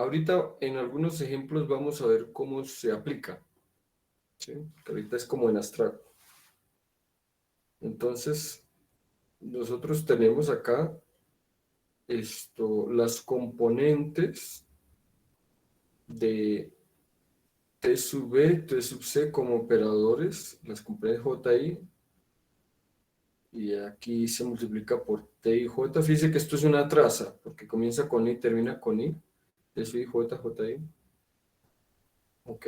ahorita en algunos ejemplos vamos a ver cómo se aplica, ¿sí? Que ahorita es como en abstracto. Entonces, nosotros tenemos acá las componentes de T sub B, T sub C como operadores, las componentes JI, y aquí se multiplica por T y J. Fíjese que esto es una traza, porque comienza con I, termina con I, T sub I, J, JI. Ok.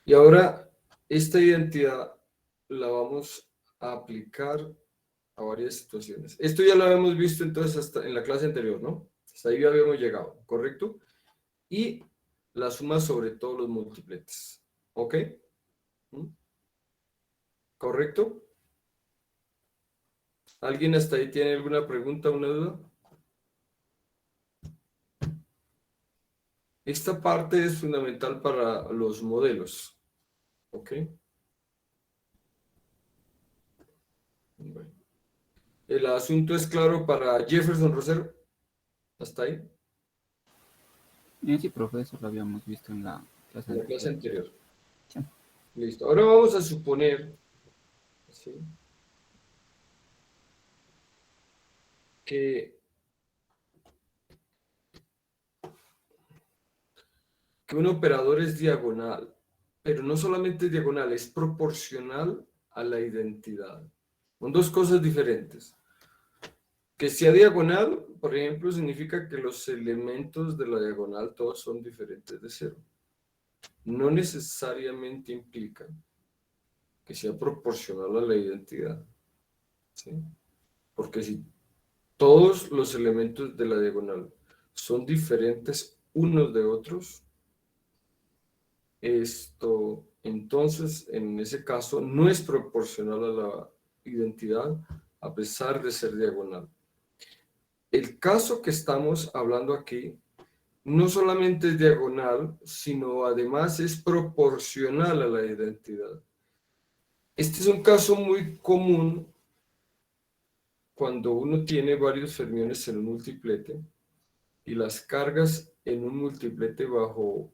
Y ahora, esta identidad la vamos a aplicar a varias situaciones. Esto ya lo habíamos visto entonces hasta en la clase anterior, ¿no? Hasta ahí ya habíamos llegado, ¿correcto? Y la suma sobre todos los múltipletes. ¿Ok? ¿Mm? ¿Correcto? ¿Alguien hasta ahí tiene alguna pregunta o una duda? Esta parte es fundamental para los modelos. ¿Ok? Bueno. ¿El asunto es claro para Jefferson Rosero? ¿Hasta ahí? Sí, profe, eso lo habíamos visto en la clase En la clase anterior. anterior. Sí. Listo. Ahora vamos a suponer, ¿sí?, que un operador es diagonal, pero no solamente es diagonal, es proporcional a la identidad. Son dos cosas diferentes. Que sea diagonal, por ejemplo, significa que los elementos de la diagonal todos son diferentes de cero. No necesariamente implica que sea proporcional a la identidad, ¿sí? Porque si todos los elementos de la diagonal son diferentes unos de otros, entonces, en ese caso, no es proporcional a la identidad, a pesar de ser diagonal. El caso que estamos hablando aquí no solamente es diagonal, sino además es proporcional a la identidad. Este es un caso muy común cuando uno tiene varios fermiones en un multiplete y las cargas en un multiplete bajo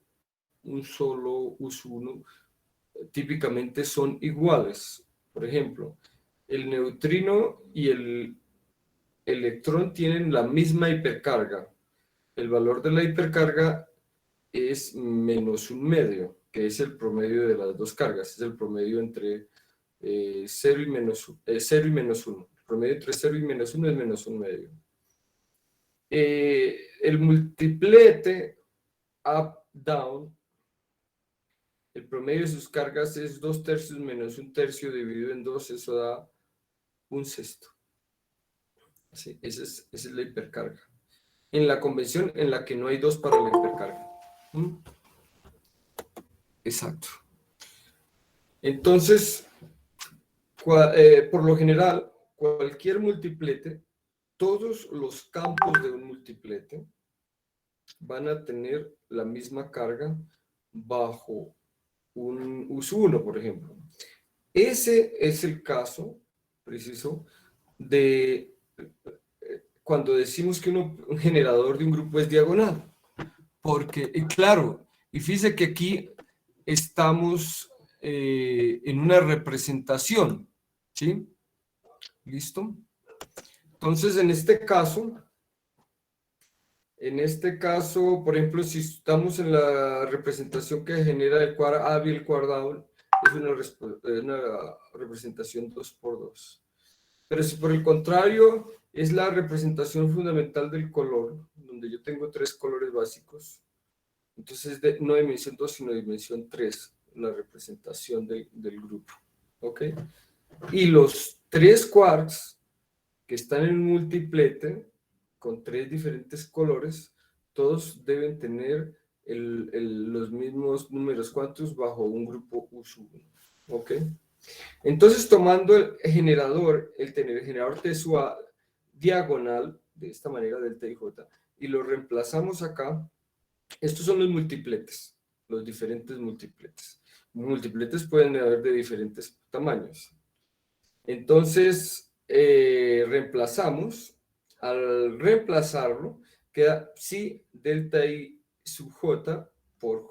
un solo U1 típicamente son iguales. Por ejemplo, el neutrino y el electrón tienen la misma hipercarga. El valor de la hipercarga es -1/2, que es el promedio de las dos cargas, es el promedio entre 0 y -1. El promedio entre 0 y -1 es -1/2. El multiplete up-down, el promedio de sus cargas es 2/3 menos 1/3 dividido en 2, eso da 1/6. ¿Sí? Esa es la hipercarga. En la convención en la que no hay 2 para la hipercarga. ¿Mm? Exacto. Entonces, por lo general, cualquier multiplete, todos los campos de un multiplete van a tener la misma carga bajo un uso 1, por ejemplo. Ese es el caso preciso de cuando decimos que un generador de un grupo es diagonal. Porque, claro, y fíjese que aquí estamos en una representación, ¿sí? ¿Listo? Entonces, en este caso, por ejemplo, si estamos en la representación que genera el cuadro A y el cuadrado, es una representación 2 por 2. Pero si por el contrario es la representación fundamental del color, donde yo tengo 3 colores básicos, entonces es no de dimensión 2, sino de dimensión 3, la representación del grupo. ¿Ok? Y los 3 quarks que están en un multiplete con 3 diferentes colores, todos deben tener los mismos números cuantos bajo un grupo U1. ¿Ok? Entonces, tomando el generador, el generador T sub A diagonal, de esta manera, del T y J, y lo reemplazamos acá, estos son los multipletes, los diferentes multipletes. Multipletes pueden haber de diferentes tamaños. Entonces, reemplazamos. Al reemplazarlo, queda psi delta I sub j por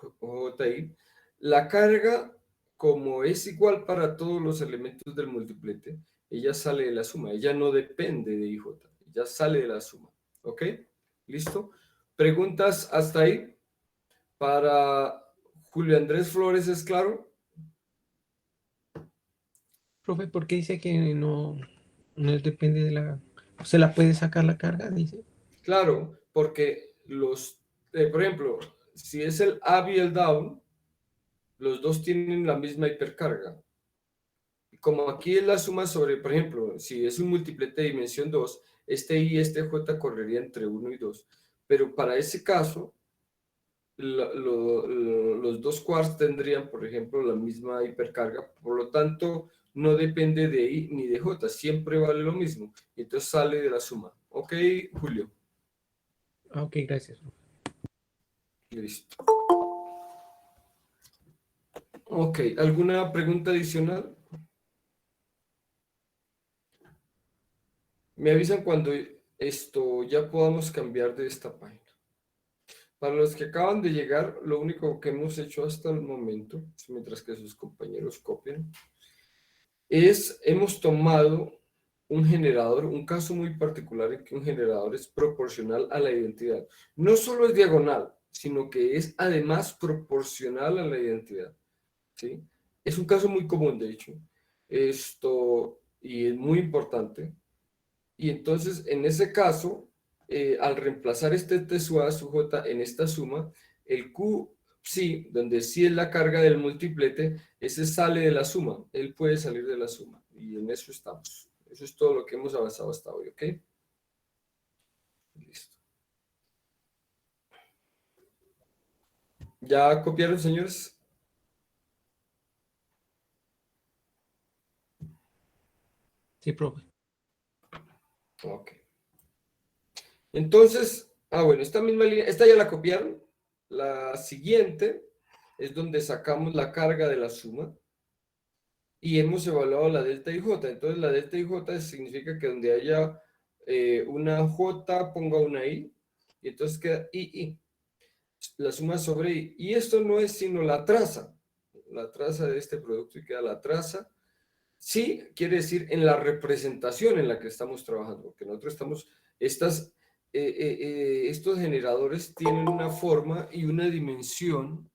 ji, la carga, como es igual para todos los elementos del multiplete, ella sale de la suma, ella no depende de ij, ella sale de la suma. ¿Ok? ¿Listo? ¿Preguntas hasta ahí? Para Julio Andrés Flores, ¿es claro? Profe, ¿por qué dice que no depende de la... ¿Se la puede sacar la carga? Dice. Claro, porque por ejemplo, si es el up y el down, los dos tienen la misma hipercarga. Como aquí es la suma sobre, por ejemplo, si es un multiplete de dimensión 2, este i y este j correría entre 1 y 2. Pero para ese caso, los dos quarks tendrían, por ejemplo, la misma hipercarga. Por lo tanto, no depende de i ni de j, siempre vale lo mismo. Entonces sale de la suma. ¿Ok, Julio? Ok, gracias. Listo. Ok, ¿alguna pregunta adicional? Me avisan cuando esto ya podamos cambiar de esta página. Para los que acaban de llegar, lo único que hemos hecho hasta el momento, mientras que sus compañeros copian, hemos tomado un generador, un caso muy particular en que un generador es proporcional a la identidad. No solo es diagonal, sino que es además proporcional a la identidad. ¿Sí? Es un caso muy común, de hecho, y es muy importante. Y entonces, en ese caso, al reemplazar este T sub A sub J en esta suma, el Q psi, donde sí es la carga del multiplete, ese sale de la suma. Él puede salir de la suma. Y en eso estamos. Eso es todo lo que hemos avanzado hasta hoy, ¿ok? Listo. ¿Ya copiaron, señores? Sí, profe. Ok. Entonces, bueno, esta misma línea, esta ya la copiaron. La siguiente es donde sacamos la carga de la suma y hemos evaluado la delta y j. Entonces, la delta y j significa que donde haya una j, ponga una i, y entonces queda i, la suma sobre i. Y esto no es sino la traza de este producto, y queda la traza. Sí, quiere decir en la representación en la que estamos trabajando, porque nosotros estos generadores tienen una forma y una dimensión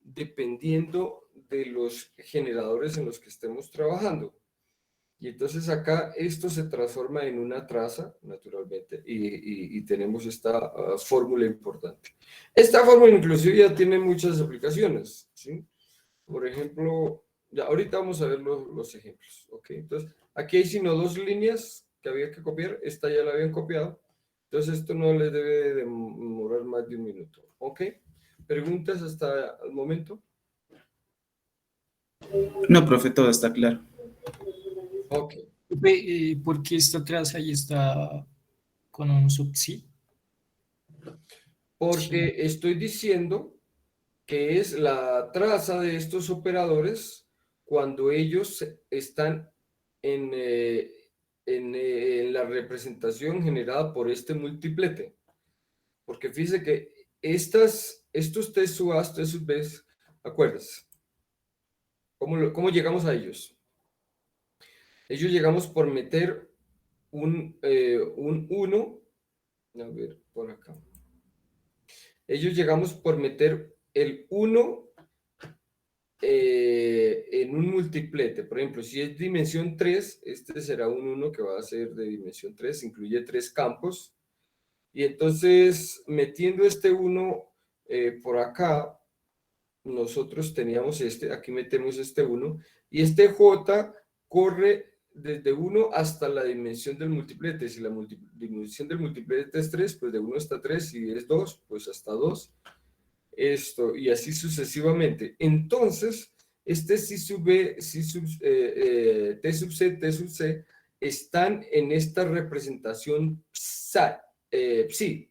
dependiendo de los generadores en los que estemos trabajando. Y entonces acá esto se transforma en una traza, naturalmente, y tenemos esta fórmula importante. Esta fórmula inclusive ya tiene muchas aplicaciones, ¿sí? Por ejemplo, ya ahorita vamos a ver los ejemplos, ¿ok? Entonces, aquí hay sino dos líneas que había que copiar, esta ya la habían copiado, entonces esto no les debe demorar más de un minuto, ¿ok? ¿Preguntas hasta el momento? No, profe, todo está claro. Ok. ¿Por qué esta traza ahí está con un subsi? Porque estoy diciendo que es la traza de estos operadores cuando ellos están en la representación generada por este multiplete. Porque fíjese que estos T sub A, T sub B, acuérdense, ¿cómo llegamos a ellos? Ellos llegamos por meter un 1, a ver, por acá. Ellos llegamos por meter el 1 en un multiplete. Por ejemplo, si es dimensión 3, este será un 1 que va a ser de dimensión 3, incluye 3 campos. Y entonces, metiendo este 1 por acá, nosotros teníamos aquí metemos este 1, y este J corre desde 1 hasta la dimensión del multiplete. Si la dimensión del multiplete es 3, pues de 1 hasta 3, si es 2, pues hasta 2. Y así sucesivamente. Entonces, este C sub B, T sub C, T sub C, están en esta representación psi.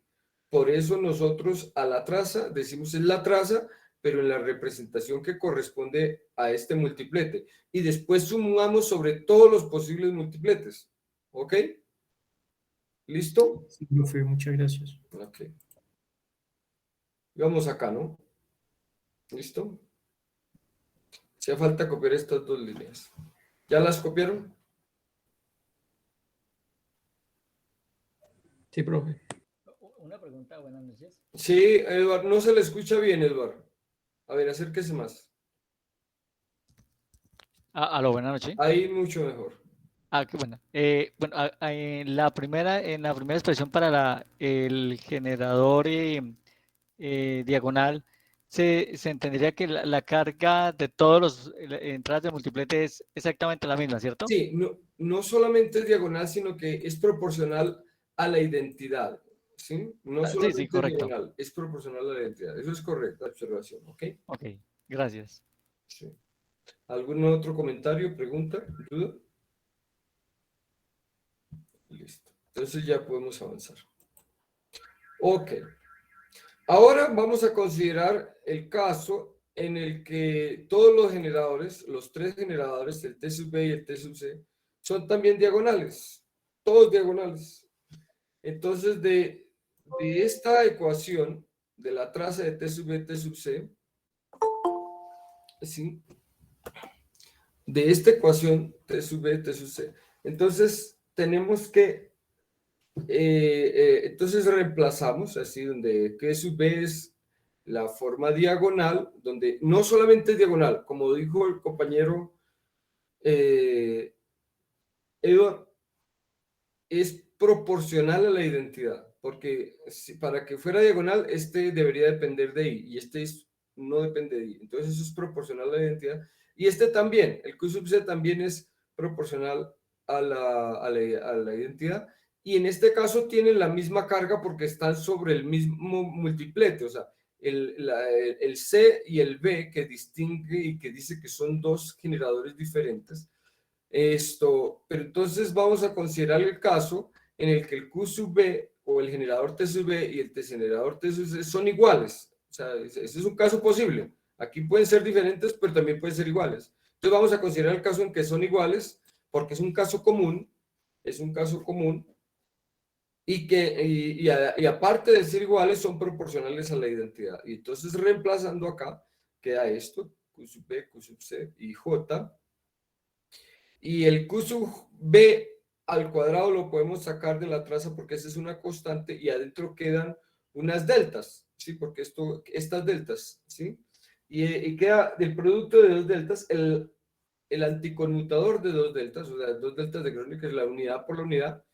Por eso nosotros a la traza decimos es la traza, pero en la representación que corresponde a este multiplete. Y después sumamos sobre todos los posibles multipletes. ¿Ok? ¿Listo? Sí, profe, muchas gracias. Ok. Vamos acá, ¿no? ¿Listo? Hacía falta copiar estas dos líneas. ¿Ya las copiaron? Sí, profe. Una pregunta, buenas noches. Sí, Eduardo, no se le escucha bien, Eduardo. A ver, acérquese más. Aló, buenas noches. Ahí mucho mejor. Qué bueno. Bueno, en la primera expresión para el generador diagonal, se entendería que la carga de todas las entradas de multiplete es exactamente la misma, ¿cierto? Sí, no solamente es diagonal, sino que es proporcional a la identidad. ¿Sí? No Sí, sí, solamente es correcto. diagonal, es proporcional a la identidad. Eso es correcta observación, ¿ok? Ok, gracias. Sí. ¿Algún otro comentario, pregunta, duda? Listo. Entonces ya podemos avanzar. Ok. Ahora vamos a considerar el caso en el que todos los generadores, los tres generadores, el T sub B y el T sub C, son también diagonales. Todos diagonales. Entonces, de esta ecuación, de la traza de T sub B, T sub C, ¿sí? De esta ecuación, T sub B, T sub C. Entonces, tenemos que, entonces reemplazamos, así, donde T sub B es la forma diagonal, donde no solamente es diagonal, como dijo el compañero Edward, es proporcional a la identidad, porque para que fuera diagonal, este debería depender de I, y este no depende de I. Entonces eso es proporcional a la identidad. Y este también, el Q sub C también es proporcional a la identidad. Y en este caso tienen la misma carga porque están sobre el mismo multiplete, o sea, el C y el B que distingue y que dice que son dos generadores diferentes. Pero entonces vamos a considerar el caso en el que el Q sub B o el generador T sub B y el generador T sub C son iguales. O sea, ese es un caso posible. Aquí pueden ser diferentes, pero también pueden ser iguales. Entonces vamos a considerar el caso en que son iguales, porque es un caso común, y aparte de ser iguales, son proporcionales a la identidad. Y entonces reemplazando acá, queda esto, Q sub B, Q sub C y J. Y el Q sub B al cuadrado lo podemos sacar de la traza porque esa es una constante y adentro quedan unas deltas, ¿sí? Porque estas deltas, ¿sí? Y queda del producto de dos deltas el anticonmutador de dos deltas, o sea, dos deltas de Kronecker, que es la unidad por la unidad.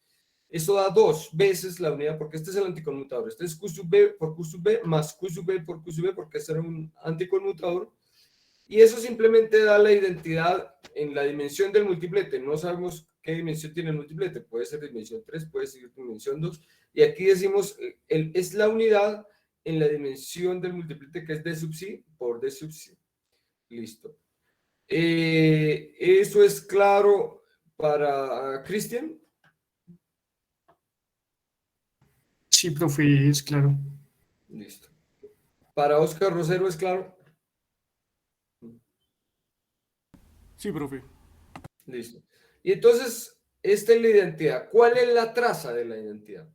Eso da dos veces la unidad porque este es el anticonmutador. Este es Q sub B por Q sub B más Q sub B por Q sub B porque este era un anticonmutador. Y eso simplemente da la identidad en la dimensión del multiplete. No sabemos qué dimensión tiene el multiplete. Puede ser dimensión 3, puede ser dimensión 2. Y aquí decimos, es la unidad en la dimensión del multiplete que es D sub C por D sub C. Listo. ¿Eso es claro para Cristian? Sí, profe, es claro. Listo. ¿Para Oscar Rosero es claro? Sí, profe. Listo. Y entonces, esta es la identidad. ¿Cuál es la traza de la identidad?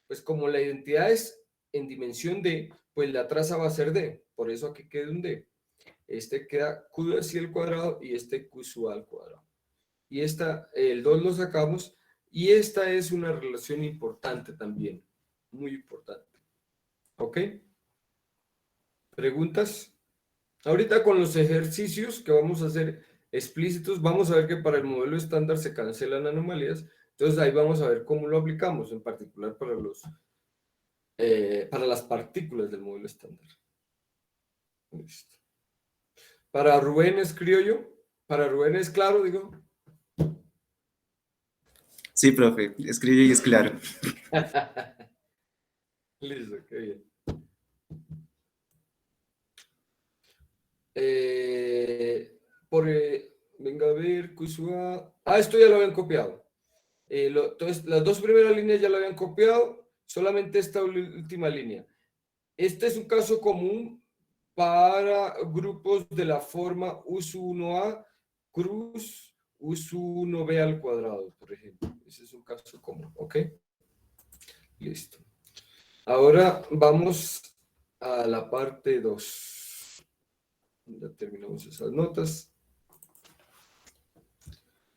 Pues como la identidad es en dimensión D, pues la traza va a ser D. Por eso aquí queda un D. Este queda Q de así al cuadrado y este Q sub A al cuadrado. Y el 2 lo sacamos. Y esta es una relación importante también. Muy importante. ¿Ok? ¿Preguntas? Ahorita con los ejercicios que vamos a hacer explícitos, vamos a ver que para el modelo estándar se cancelan anomalías. Entonces ahí vamos a ver cómo lo aplicamos, en particular para las partículas del modelo estándar. Listo. Para Rubén es criollo, para Rubén es claro, digo. Sí, profe, escribe y es claro. Listo, qué bien. Venga a ver, Kusua. Esto ya lo habían copiado. Entonces, las dos primeras líneas ya lo habían copiado, solamente esta última línea. Este es un caso común para grupos de la forma U1A cruz U1B al cuadrado, por ejemplo. Ese es un caso común, ¿ok? Listo. Ahora vamos a la parte 2. Ya terminamos esas notas.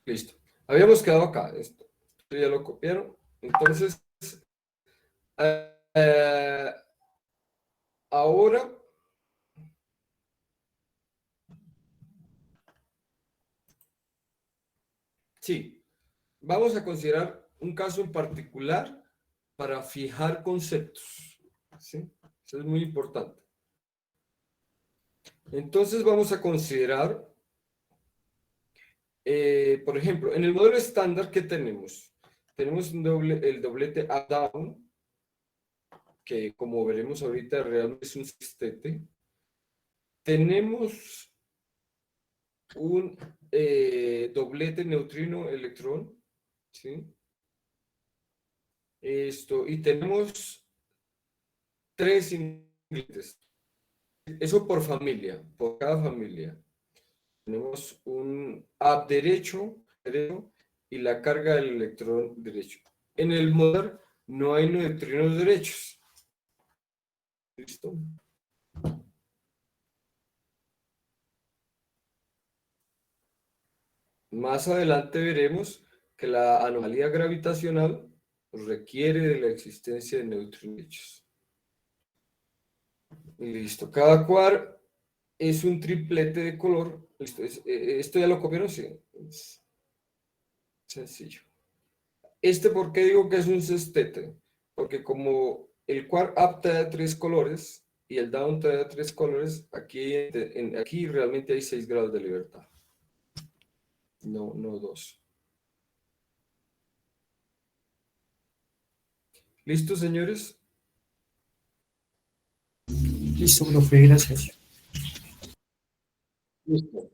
Listo. Habíamos quedado acá. Esto ya lo copiaron. Entonces, ahora sí, vamos a considerar un caso en particular para fijar conceptos. ¿Sí? Eso es muy importante. Entonces vamos a considerar, por ejemplo, en el modelo estándar, ¿qué tenemos? Tenemos el doblete up-down, que como veremos ahorita realmente es un sextete. Tenemos un doblete neutrino-electrón, ¿sí? Y tenemos 3 singletes. Eso por familia, por cada familia. Tenemos un up derecho y la carga del electrón derecho. En el modelo no hay neutrinos derechos. ¿Listo? Más adelante veremos que la anomalía gravitacional requiere de la existencia de neutrinos derechos. Listo. Cada quark es un triplete de color. Listo. ¿Esto ya lo copiaron? Sí. Es sencillo. ¿Por qué digo que es un sextete? Porque como el quark up te da 3 colores y el down te da 3 colores, aquí realmente hay 6 grados de libertad. No 2. ¿Listo, señores? Listo, profe, gracias. Listo.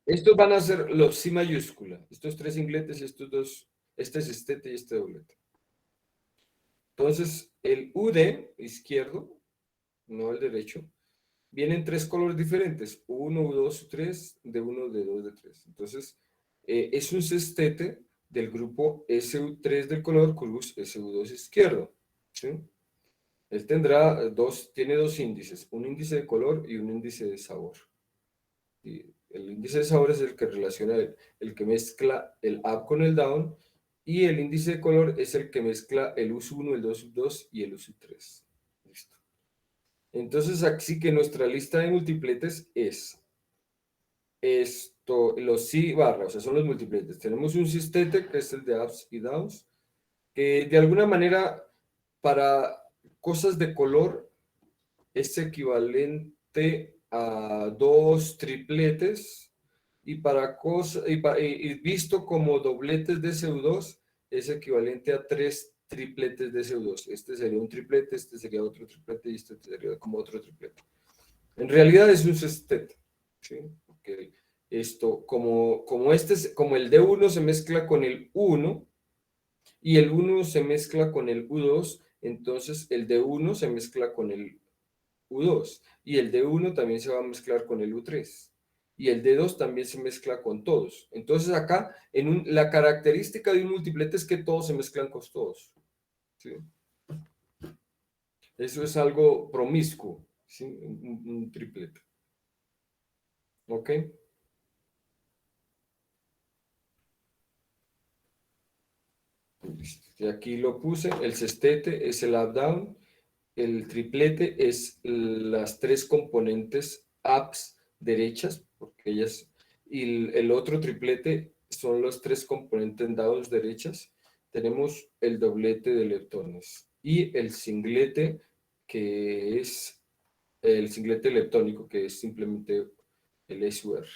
Estos van a ser los psi mayúscula. Estos 3 singletes y estos 2. Este es sextete y este doblete. Entonces, el UD izquierdo, no el derecho, vienen 3 colores diferentes. U1, U2, U3, D1, D2, D3. Entonces, es un sextete del grupo SU3 del color cruz SU2 izquierdo. ¿Sí? Él tiene 2 índices, un índice de color y un índice de sabor. Y el índice de sabor es el que relaciona el que mezcla el up con el down, y el índice de color es el que mezcla el US1, el 2 y el US3. Listo. Entonces, así que nuestra lista de multipletes es los psi barra, o sea, son los multipletes. Tenemos un sextete, que es el de ups y downs, que de alguna manera, para cosas de color, es equivalente a 2 tripletes, y visto como dobletes de SU2, es equivalente a 3 tripletes de SU2. Este sería un triplete, este sería otro triplete y este sería como otro triplete. En realidad es un sextete, ¿sí? Porque como el D1 se mezcla con el 1 y el 1 se mezcla con el U2, entonces el D1 se mezcla con el U2 y el D1 también se va a mezclar con el U3 y el D2 también se mezcla con todos. Entonces acá la característica de un multiplete es que todos se mezclan con todos, ¿sí? Eso es algo promiscuo, ¿sí? Un triplete. ¿Ok? Listo. Y aquí lo puse, el sextete es el up-down, el triplete es las 3 componentes ups derechas, porque y el otro triplete son los 3 componentes downs derechas. Tenemos el doblete de leptones y el singlete, que es el singlete leptónico, que es simplemente el SUR.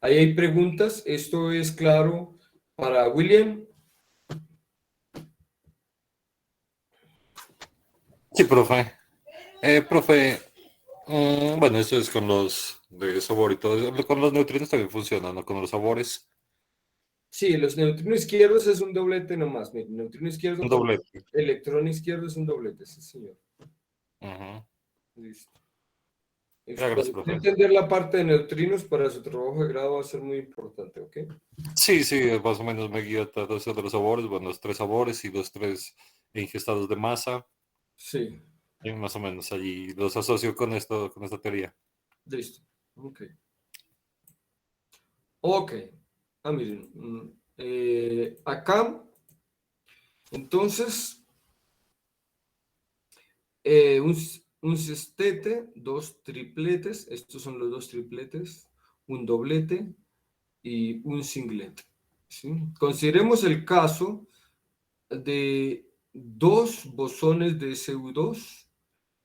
Ahí hay preguntas. ¿Esto es claro para William? Sí, profe. Profe, bueno, eso es con los de sabor y todo eso. Con los neutrinos también funciona, ¿no? Con los sabores. Sí, los neutrinos izquierdos es un doblete nomás. Mire, neutrino izquierdo Un con doblete. electrón izquierdo es un doblete, sí, señor. Ujú. Listo. Ya, gracias, profe. Entender la parte de neutrinos para su trabajo de grado va a ser muy importante, ¿ok? Sí, sí, más o menos me guía todo eso de los sabores. Bueno, los 3 sabores y los 3 ingestados de masa. Sí. Sí, más o menos allí los asocio con esto, con esta teoría. Listo. Ok. Ok. Ah, miren. Acá, entonces, un sextete, dos tripletes. Estos son los dos tripletes. Un doblete y un singlete. ¿Sí? Consideremos el caso de dos bosones de SU2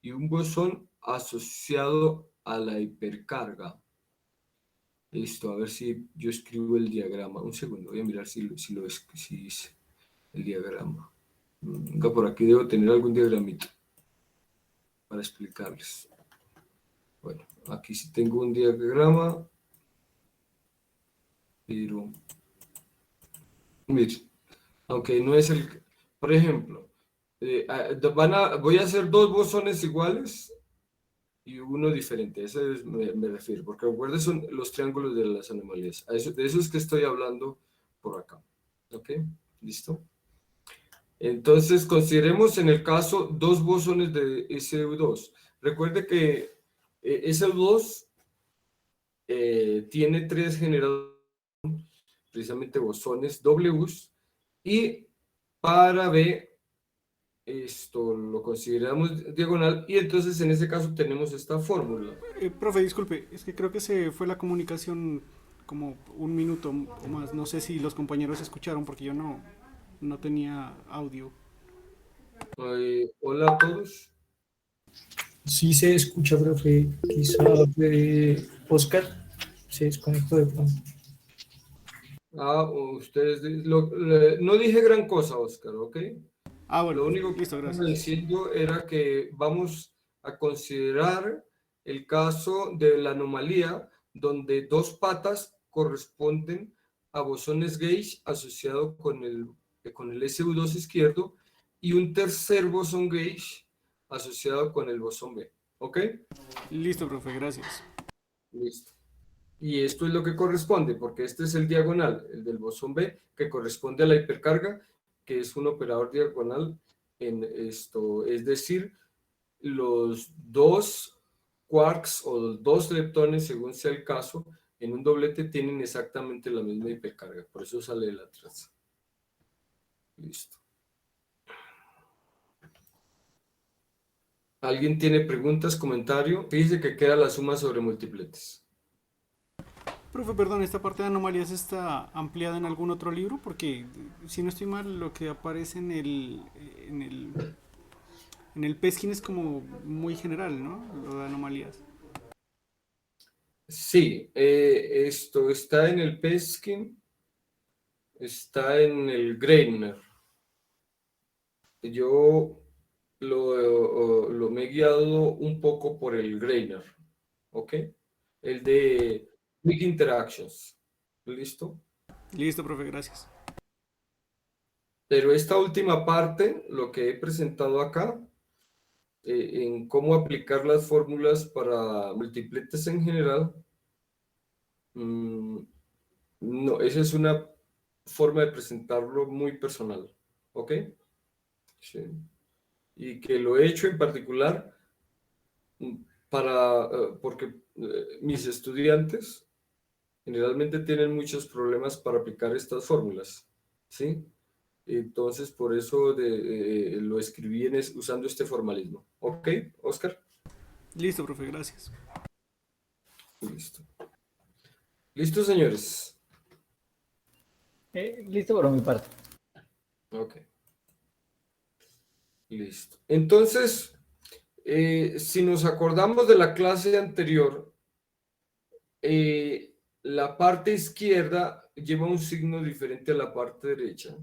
y un bosón asociado a la hipercarga. Listo, a ver si yo escribo el diagrama. Un segundo, voy a mirar si hice el diagrama. Venga, por aquí debo tener algún diagramito para explicarles. Bueno, aquí sí tengo un diagrama, pero miren, aunque no es el... Por ejemplo, voy a hacer dos bosones iguales y uno diferente. Eso me refiero, porque recuerden, son los triángulos de las anomalías. De eso es que estoy hablando por acá. ¿Ok? ¿Listo? Entonces, consideremos en el caso dos bosones de SU2. Recuerde que SU2 tiene tres generadores, precisamente bosones Ws, y para B esto lo consideramos diagonal, y entonces en ese caso tenemos esta fórmula. Profe, disculpe, es que creo que se fue la comunicación como un minuto o más. No sé si los compañeros escucharon porque yo no tenía audio. Hola a todos. Sí se escucha, profe. Quizá Oscar se desconectó de pronto. Ustedes, no dije gran cosa, Oscar, ¿ok? Ah, bueno, Lo único que listo, estaba gracias. diciendo era que vamos a considerar el caso de la anomalía donde dos patas corresponden a bosones gauge asociado con el SU2 izquierdo y un tercer bosón gauge asociado con el bosón B. ¿Ok? Listo, profe, gracias. Listo. Y esto es lo que corresponde, porque este es el diagonal, el del bosón B, que corresponde a la hipercarga, que es un operador diagonal en esto, es decir, los dos quarks o los dos leptones, según sea el caso, en un doblete tienen exactamente la misma hipercarga, por eso sale la traza. Listo. ¿Alguien tiene preguntas, comentario? Fíjese que queda la suma sobre multipletes. Profe, perdón, ¿esta parte de anomalías está ampliada en algún otro libro? Porque, si no estoy mal, lo que aparece en el Peskin es como muy general, ¿no? Lo de anomalías. Sí, esto está en el Peskin, está en el Greiner. Yo lo me he guiado un poco por el Greiner, ¿ok? El de Quick Interactions. ¿Listo? Listo, profe, gracias. Pero esta última parte, lo que he presentado acá, en cómo aplicar las fórmulas para multipletes en general, no, esa es una forma de presentarlo muy personal, ¿ok? Sí. Y que lo he hecho en particular porque mis estudiantes generalmente tienen muchos problemas para aplicar estas fórmulas, ¿sí? Entonces, por eso lo escribí usando este formalismo. ¿Ok, Oscar? Listo, profe, gracias. Listo. ¿Listo, señores? Listo por mi parte. Ok. Listo. Entonces, si nos acordamos de la clase anterior, la parte izquierda lleva un signo diferente a la parte derecha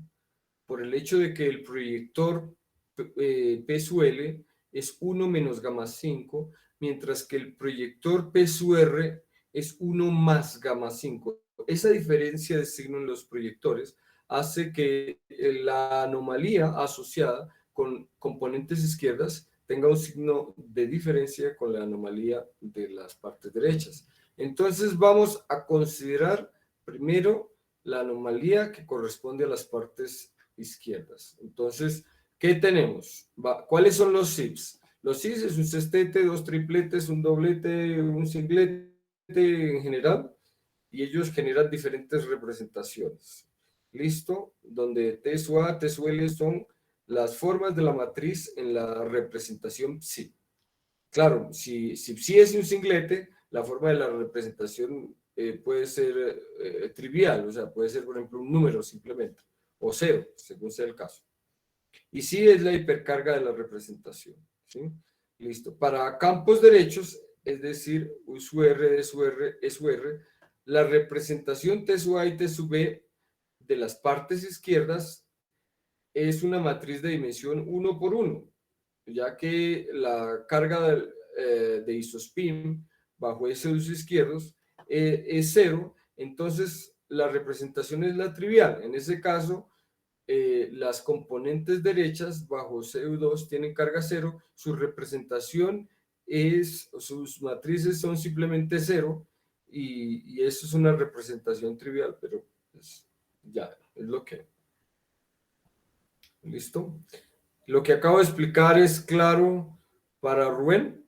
por el hecho de que el proyector P sub L es 1 menos gamma 5, mientras que el proyector P sub R es 1 más gamma 5. Esa diferencia de signo en los proyectores hace que la anomalía asociada con componentes izquierdas tenga un signo de diferencia con la anomalía de las partes derechas. Entonces vamos a considerar primero la anomalía que corresponde a las partes izquierdas. Entonces, ¿qué tenemos? ¿Cuáles son los SIPs? Los cis es un sextete, dos tripletes, un doblete, un singlete en general, y ellos generan diferentes representaciones. ¿Listo? Donde T sub A, T sub L son las formas de la matriz en la representación psi. Claro, si psi es un singlete, la forma de la representación puede ser trivial, o sea, puede ser, por ejemplo, un número simplemente, o cero, según sea el caso. Y psi es la hipercarga de la representación, ¿sí? Listo. Para campos derechos, es decir, U sub R, D sub R, E sub R, la representación T sub A y T sub B de las partes izquierdas es una matriz de dimensión 1 por 1, ya que la carga de isospin bajo ese uso izquierdos es cero, entonces la representación es la trivial. En ese caso, las componentes derechas bajo CU2 tienen carga cero, su representación es, sus matrices son simplemente cero, y eso es una representación trivial, pero pues, ya es lo que... ¿Listo? Lo que acabo de explicar es claro para Rubén.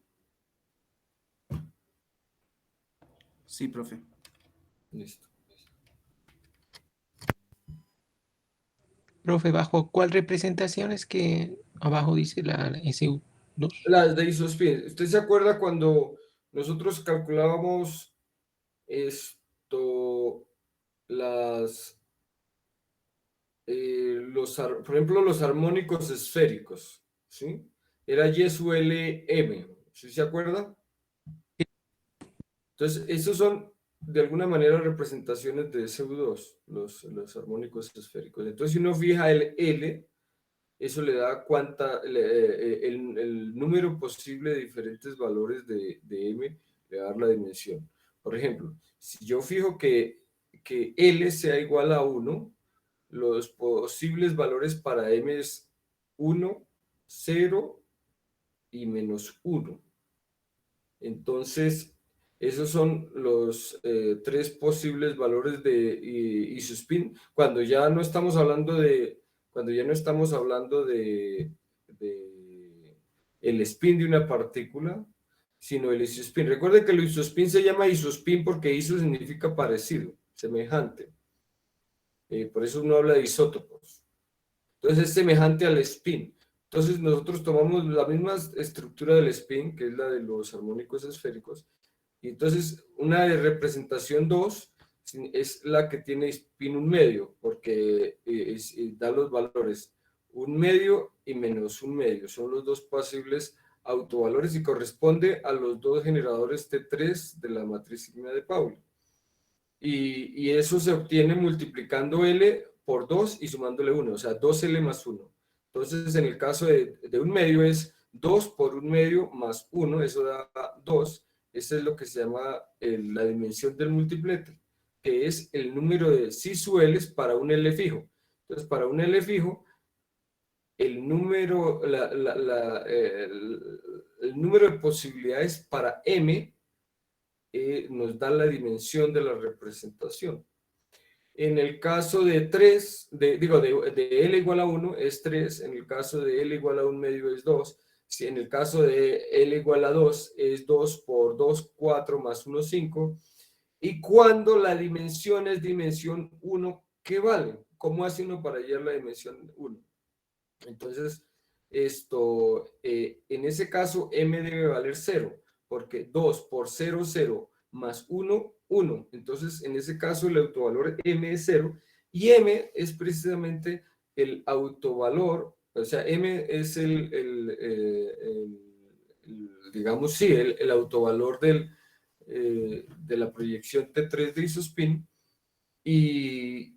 Sí, profe. Listo. Profe, ¿bajo cuál representación es que abajo dice la SU2? Las de isospin. ¿Usted se acuerda cuando nosotros calculábamos esto, por ejemplo, los armónicos esféricos, ¿sí? Era Y sub L M, ¿sí se acuerda? Entonces, esos son de alguna manera representaciones de SU2, los armónicos esféricos. Entonces, si uno fija el L, eso le da el número posible de diferentes valores de M, le va a dar la dimensión. Por ejemplo, si yo fijo que L sea igual a 1, los posibles valores para M es 1, 0 y menos 1. Entonces, esos son los tres posibles valores de isospin. Cuando ya no estamos hablando de el spin de una partícula, sino el isospin. Recuerden que el isospin se llama isospin porque iso significa parecido, semejante. Por eso uno habla de isótopos. Entonces es semejante al spin. Entonces nosotros tomamos la misma estructura del spin, que es la de los armónicos esféricos, y entonces una de representación 2 es la que tiene spin 1 medio, porque da los valores 1 medio y menos 1 medio. Son los dos posibles autovalores y corresponde a los dos generadores T3 de la matriz sigma de Pauli. Y eso se obtiene multiplicando L por 2 y sumándole 1, o sea, 2L más 1. Entonces, en el caso de 1 medio es 2 por 1 medio más 1, eso da 2. Esa es lo que se llama la dimensión del multiplete, que es el número de cis sub L para un L fijo. Entonces, para un L fijo, el número, el número de posibilidades para M nos da la dimensión de la representación. En el caso de 3, de L igual a 1 es 3, en el caso de L igual a 1 medio es 2, si en el caso de L igual a 2 es 2 por 2, 4 más 1, 5, y cuando la dimensión es dimensión 1, ¿qué vale? ¿Cómo hace uno para hallar la dimensión 1? Entonces, en ese caso, M debe valer 0, porque 2 por 0, 0, más 1, 1. Entonces, en ese caso, el autovalor M es 0, y M es precisamente el autovalor, o sea, M es digamos, sí, el autovalor de la proyección T3 de isospin, y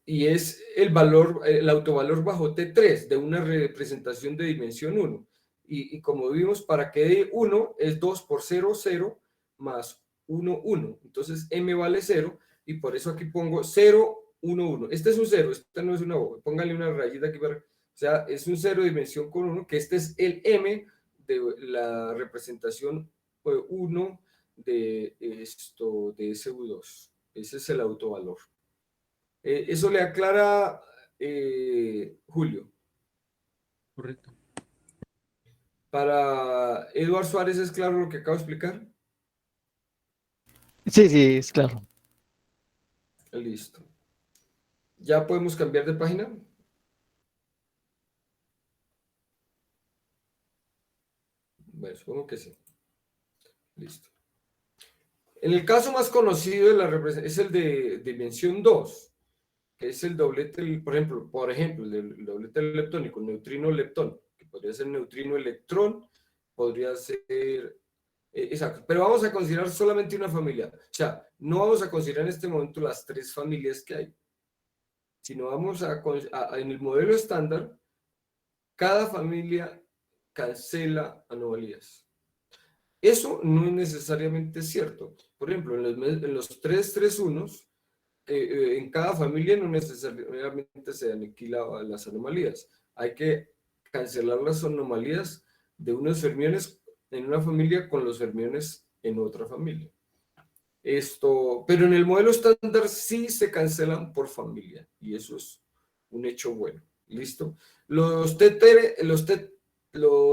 es el valor, el autovalor bajo T3 de una representación de dimensión 1. Y como vimos, para que dé 1 es 2 por 0, 0, más 1, 1. Entonces M vale 0, y por eso aquí pongo 0, 1, 1. Este es un 0, esta no es una O. Póngale una rayita aquí para... O sea, es un 0 de dimensión con 1, que este es el M de la representación 1 de SU2. Ese es el autovalor. Eso le aclara Julio. Correcto. Para Eduardo Suárez, ¿es claro lo que acabo de explicar? Sí, sí, es claro. Listo. ¿Ya podemos cambiar de página? Bueno, supongo que sí. Listo. En el caso más conocido de la es el de dimensión 2, que es el doblete, por ejemplo, el doblete leptónico, neutrino-leptón, que podría ser neutrino-electrón, podría ser, exacto, pero vamos a considerar solamente una familia. O sea, no vamos a considerar en este momento las 3 familias que hay, sino vamos en el modelo estándar, cada familia cancela anomalías. Eso no es necesariamente cierto. Por ejemplo, en los 331, en cada familia no necesariamente se aniquilan las anomalías. Hay que cancelar las anomalías de unos fermiones en una familia con los fermiones en otra familia. Pero en el modelo estándar sí se cancelan por familia, y eso es un hecho bueno. ¿Listo? Los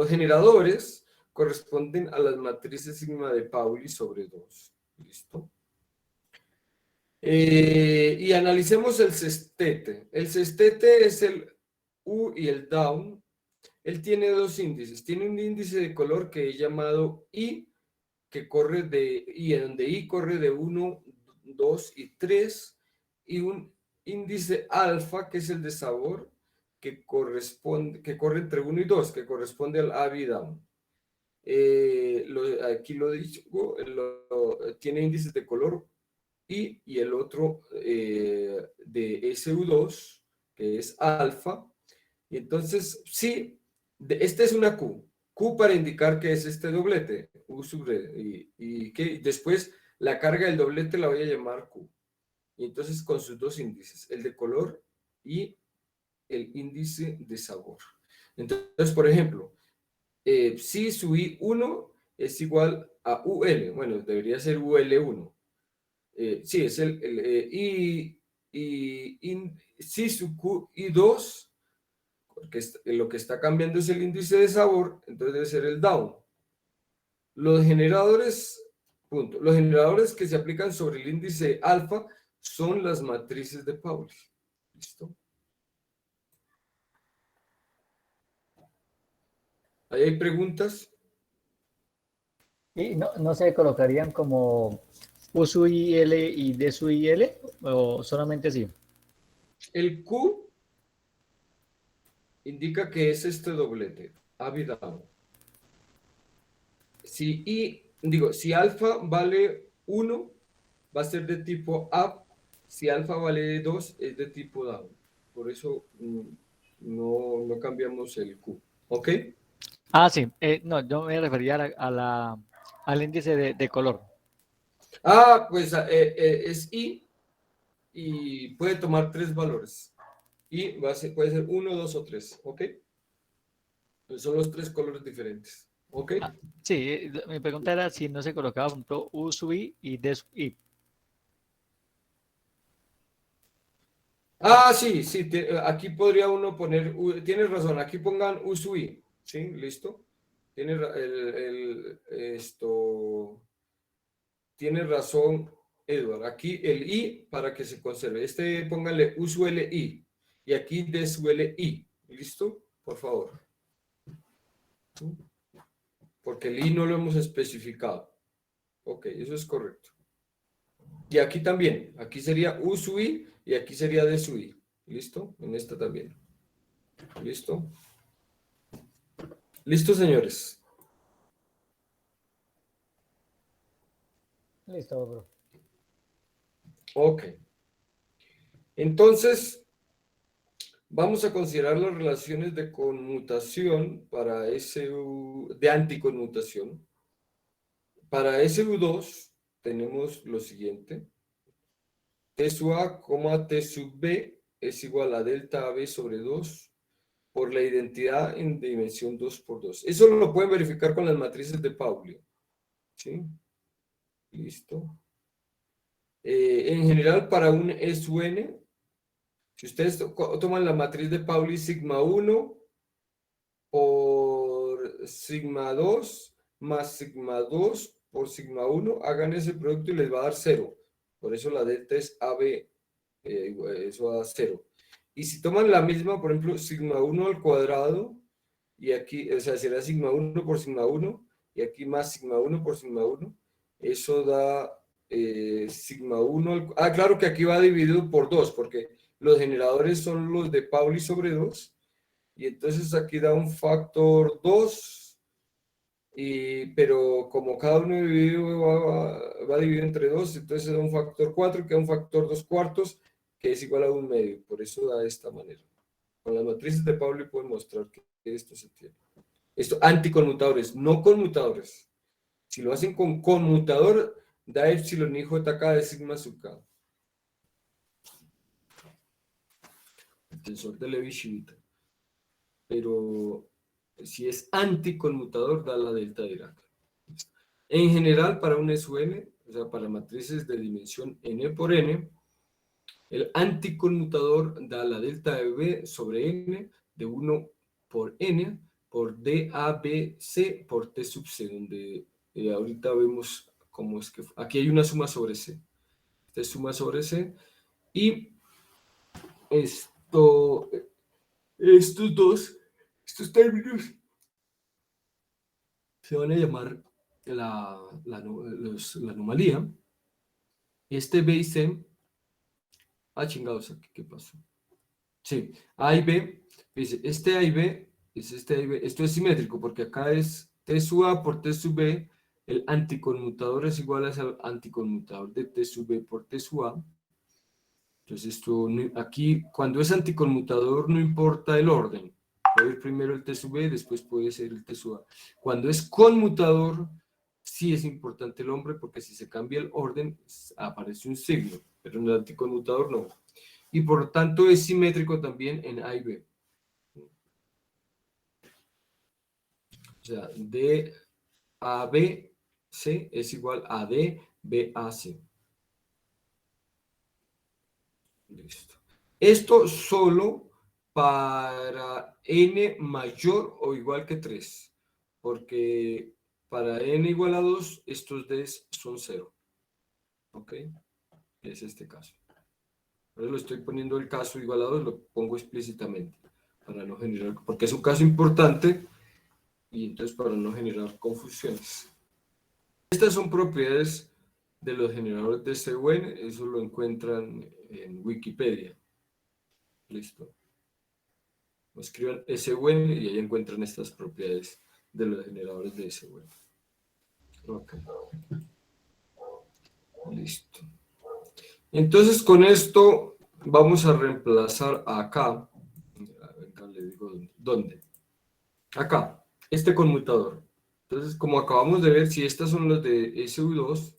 generadores corresponden a las matrices sigma de Pauli sobre 2. ¿Listo? Y analicemos el sestete. El sestete es el U y el down. Él tiene 2 índices. Tiene un índice de color que he llamado I, que corre donde I corre de 1, 2 y 3, y un índice alfa, que es el de sabor, que corre entre 1 y 2, que corresponde al AB down. Aquí lo digo, tiene índices de color I, y el otro de SU2, que es alfa. Y entonces, sí, esta es una Q. Q para indicar que es este doblete, U sub D, y que después la carga del doblete la voy a llamar Q. Y entonces con sus 2 índices, el de color y el índice de sabor. Entonces, por ejemplo, si su I1 es igual a UL, bueno, debería ser UL1. Sí, es si su I2, porque lo que está cambiando es el índice de sabor, entonces debe ser el down. Los generadores que se aplican sobre el índice alfa son las matrices de Pauli. ¿Listo? ¿Ahí hay preguntas? ¿Y no se colocarían como U sub IL y D sub IL o solamente así? El Q indica que es este doblete, up y down. Si alfa vale 1, va a ser de tipo up. Si alfa vale 2, es de tipo down. Por eso no cambiamos el Q. ¿Ok? Ah, sí. No, yo me refería al índice de color. Pues es I, y puede tomar 3 valores. Y puede ser 1, 2 o 3. ¿Ok? Pues son los 3 colores diferentes. ¿Ok? Sí, mi pregunta era si no se colocaba, por ejemplo, U sub I y D sub I. Sí, aquí podría uno poner, tienes razón, aquí pongan USUI, ¿sí? ¿Listo? Tienes razón, Edward. Aquí el I para que se conserve. Póngale USULI, y aquí DSULI. ¿Listo? Por favor. Porque el I no lo hemos especificado. Ok, eso es correcto. Y aquí también. Aquí sería USUI y aquí sería DSUI. ¿Listo? En esta también. ¿Listo? ¿Listo, señores? Listo, bro. Ok. Entonces, vamos a considerar las relaciones de conmutación para de anticonmutación. Para SU2 tenemos lo siguiente. T sub A, T sub B es igual a delta AB sobre 2 por la identidad en dimensión 2 por 2. Eso lo pueden verificar con las matrices de Pauli. ¿Sí? Listo. En general, para un SUN, si ustedes toman la matriz de Pauli sigma 1, por sigma 2 más sigma 2 por sigma 1, hagan ese producto y les va a dar 0. Por eso la delta es AB, eso da 0. Y si toman la misma, por ejemplo, sigma 1 al cuadrado, y aquí, o sea, será sigma 1 por sigma 1, y aquí más sigma 1 por sigma 1, eso da sigma 1 al... Ah, claro que aquí va dividido por 2, porque los generadores son los de Pauli sobre 2, y entonces aquí da un factor 2, pero como cada uno dividido va dividido entre 2, entonces da un factor 4, que da un factor 2 cuartos, que es igual a 1 medio, por eso da de esta manera. Con las matrices de Pauli pueden mostrar que esto se tiene. Esto, anticonmutadores, no conmutadores. Si lo hacen con conmutador, da epsilon y jk de sigma sub k. El tensor de Levi-Civita. Pero si es anticonmutador, da la delta Dirac. En general, para un SUN, o sea, para matrices de dimensión n por n, el anticonmutador da la delta de B sobre n de 1 por n por DABC por T sub C, donde ahorita vemos cómo es que... Aquí hay una suma sobre C. Esta es suma sobre C. Y estos términos se van a llamar la anomalía. Este B y C... Ah, chingados, ¿qué pasó? Sí, A y B, dice, este A y B, es este A y B, esto es simétrico, porque acá es T sub A por T sub B, el anticonmutador es igual al anticonmutador de T sub B por T sub A. Entonces, esto, aquí, cuando es anticonmutador, no importa el orden. Puede ir primero el T sub B, después puede ser el T sub A. Cuando es conmutador, sí es importante el nombre, porque si se cambia el orden, aparece un signo, pero en el anticonmutador no. Y por lo tanto es simétrico también en A y B. O sea, DABC es igual a DBAC. Listo. Esto solo para n mayor o igual que 3, porque para n igual a 2, estos Ds son 0. ¿Ok? Es este caso. Ahora lo estoy poniendo el caso igual a 2, lo pongo explícitamente, para no generar, porque es un caso importante, y entonces para no generar confusiones. Estas son propiedades de los generadores de SUN, eso lo encuentran en Wikipedia. Listo. Escriban SUN y ahí encuentran estas propiedades de los generadores de SUN. Ok. Listo. Entonces con esto vamos a reemplazar acá. Acá le digo dónde. Acá, este conmutador. Entonces, como acabamos de ver, si estas son las de SU2,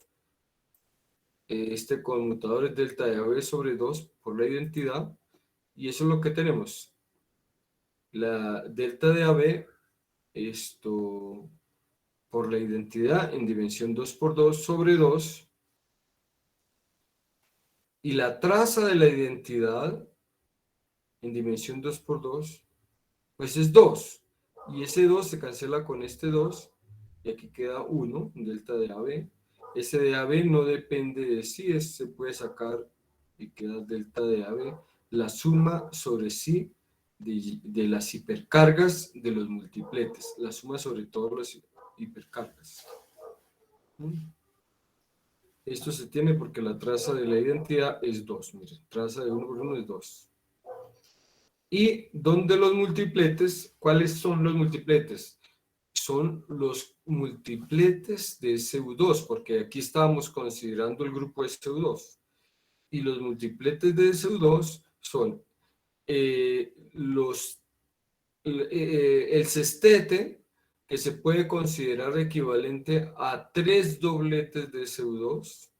este conmutador es delta de AB sobre 2 por la identidad, y eso es lo que tenemos. La delta de AB, esto por la identidad en dimensión 2 por 2 sobre 2, y la traza de la identidad en dimensión 2 por 2, pues es 2, y ese 2 se cancela con este 2, y aquí queda 1, delta de AB. Ese de AB no depende de sí, se puede sacar y queda delta de AB, la suma sobre sí de las hipercargas de los multipletes, la suma sobre todas las hipercargas. Esto se tiene porque la traza de la identidad es 2, miren, traza de 1 por 1 es 2. Y donde los multipletes, ¿cuáles son los multipletes? Son los multipletes de SU2, porque aquí estábamos considerando el grupo SU2. Y los multipletes de SU2 son el sestete, que se puede considerar equivalente a 3 dobletes de SU2.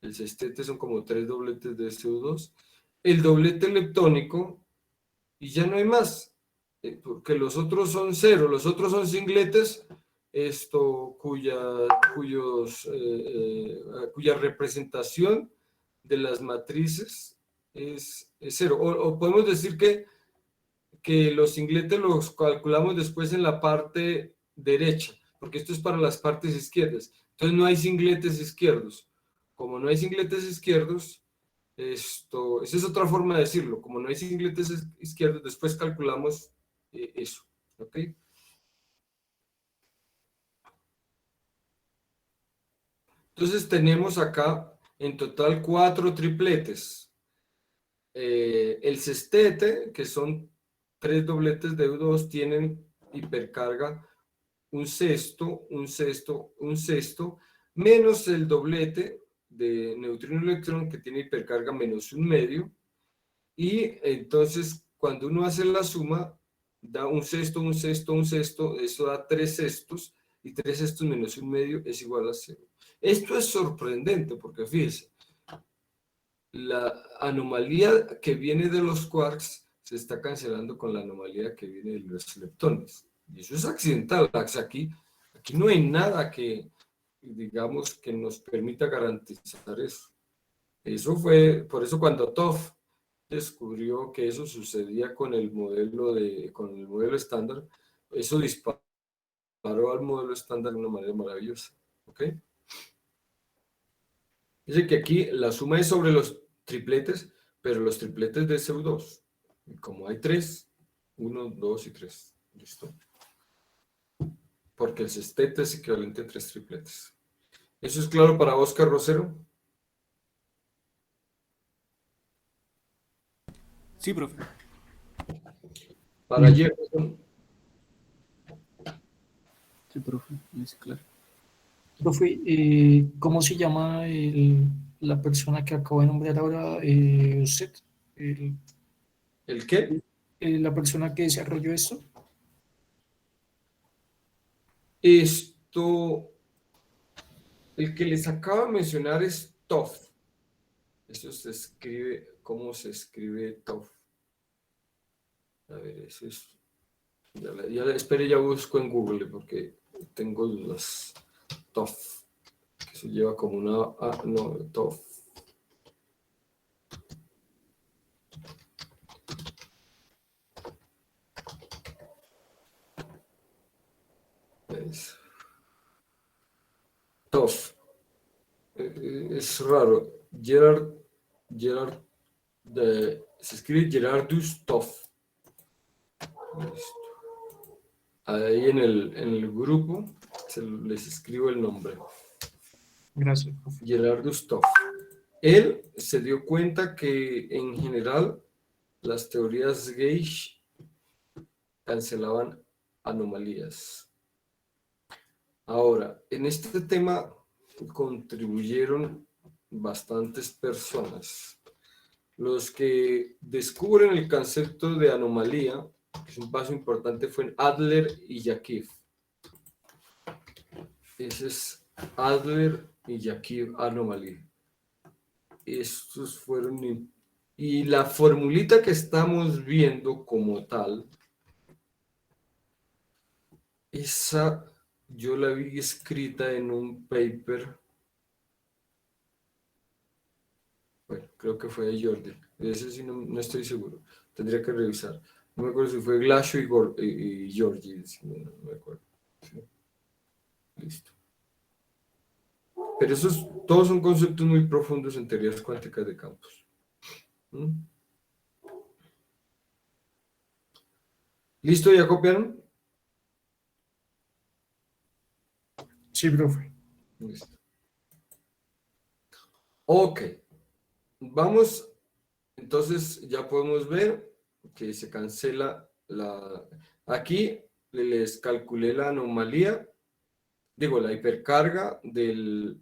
El sestete son como 3 dobletes de SU2. El doblete leptónico, y ya no hay más, porque los otros son 0, los otros son singletes, cuya representación de las matrices es 0. O podemos decir que que los singletes los calculamos después en la parte derecha, porque esto es para las partes izquierdas. Entonces no hay singletes izquierdos. Como no hay singletes izquierdos, esa es otra forma de decirlo. Como no hay singletes izquierdos, después calculamos eso. ¿Ok? Entonces tenemos acá en total 4 tripletes. El sextete, que son 3 dobletes de U2, tienen hipercarga un sexto, un sexto, un sexto, menos el doblete de neutrino-electrón que tiene hipercarga menos un medio. Y entonces cuando uno hace la suma, da un sexto, un sexto, un sexto, eso da 3 sextos, y 3 sextos menos un medio es igual a 0. Esto es sorprendente porque fíjense, la anomalía que viene de los quarks se está cancelando con la anomalía que viene de los leptones. Y eso es accidental. Aquí no hay nada que, digamos, que nos permita garantizar eso. Eso fue, por eso cuando Topf descubrió que eso sucedía con el modelo estándar, eso disparó al modelo estándar de una manera maravillosa. ¿Ok? Dice que aquí la suma es sobre los tripletes, pero los tripletes de SU2. Y como hay 3, 1, 2 y 3. ¿Listo? Porque el sextete es equivalente a 3 tripletes. ¿Eso es claro para Oscar Rosero? Sí, profe. Para Jefferson. Sí, profe, es claro. Profe, ¿cómo se llama la persona que acabo de nombrar ahora usted? ¿El qué? La persona que desarrolló esto. El que les acabo de mencionar es Topf. Eso se escribe, ¿cómo se escribe Topf? A ver, eso es. Espere, ya busco en Google porque tengo dudas. Topf. Que eso lleva como una. No, Topf. Topf. Es raro. Gerard se escribe Gerardus Topf. Listo. Ahí en el grupo les escribo el nombre. Gracias, profe. Gerardus Topf. Él se dio cuenta que en general las teorías gauge cancelaban anomalías. Ahora, en este tema contribuyeron bastantes personas. Los que descubren el concepto de anomalía, que es un paso importante, fue Adler y Yakiv. Ese es Adler y Yakiv anomalía. Estos fueron... Y la formulita que estamos viendo como tal, esa yo la vi escrita en un paper. Bueno, creo que fue de Jordi. De ese sí no estoy seguro. Tendría que revisar. No me acuerdo si fue Glashow y Jordi. No me acuerdo. Sí. Listo. Pero todos son conceptos muy profundos en teorías cuánticas de campos. ¿Mm? ¿Listo? ¿Ya copiaron? Sí, profe. Listo. Ok. Vamos, entonces ya podemos ver que se cancela aquí les calculé la anomalía, digo, la hipercarga del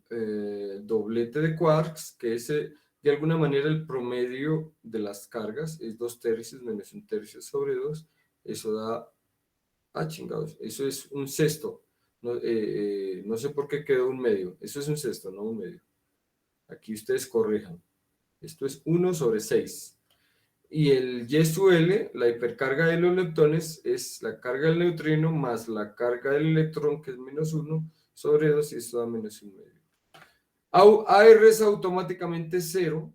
doblete de quarks, que es de alguna manera el promedio de las cargas, es 2 tercios menos 1 tercio sobre 2, eso da, chingados, eso es un sexto, no sé por qué quedó un medio, eso es un sexto, no un medio, aquí ustedes corrijan. Esto es 1 sobre 6. Y el Y sub L, la hipercarga de los leptones, es la carga del neutrino más la carga del electrón, que es menos 1 sobre 2, y esto da menos 1 medio. AR es automáticamente 0,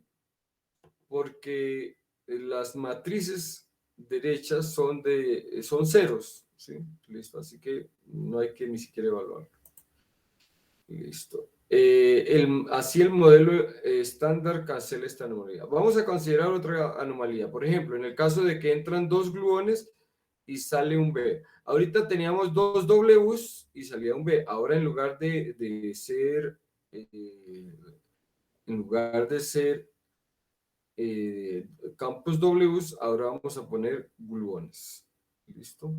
porque las matrices derechas son ceros, ¿sí? Listo, así que no hay que ni siquiera evaluar. Listo. Así el modelo estándar cancela esta anomalía. Vamos a considerar otra anomalía. Por ejemplo, en el caso de que entran dos gluones y sale un B. Ahorita teníamos dos Ws y salía un B. Ahora en lugar de ser campos Ws, ahora vamos a poner gluones. ¿Listo?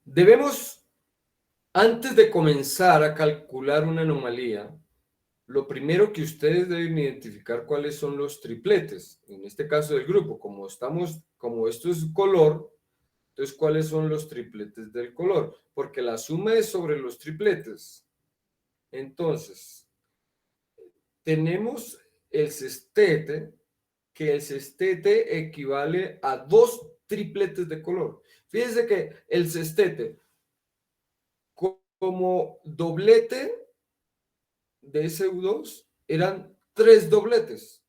Debemos, antes de comenzar a calcular una anomalía, lo primero que ustedes deben identificar cuáles son los tripletes. En este caso del grupo, como esto es color, entonces cuáles son los tripletes del color, porque la suma es sobre los tripletes. Entonces, tenemos el sestete, que el sestete equivale a 2 tripletes de color. Fíjense que el sestete, como doblete de SU2, eran 3 dobletes.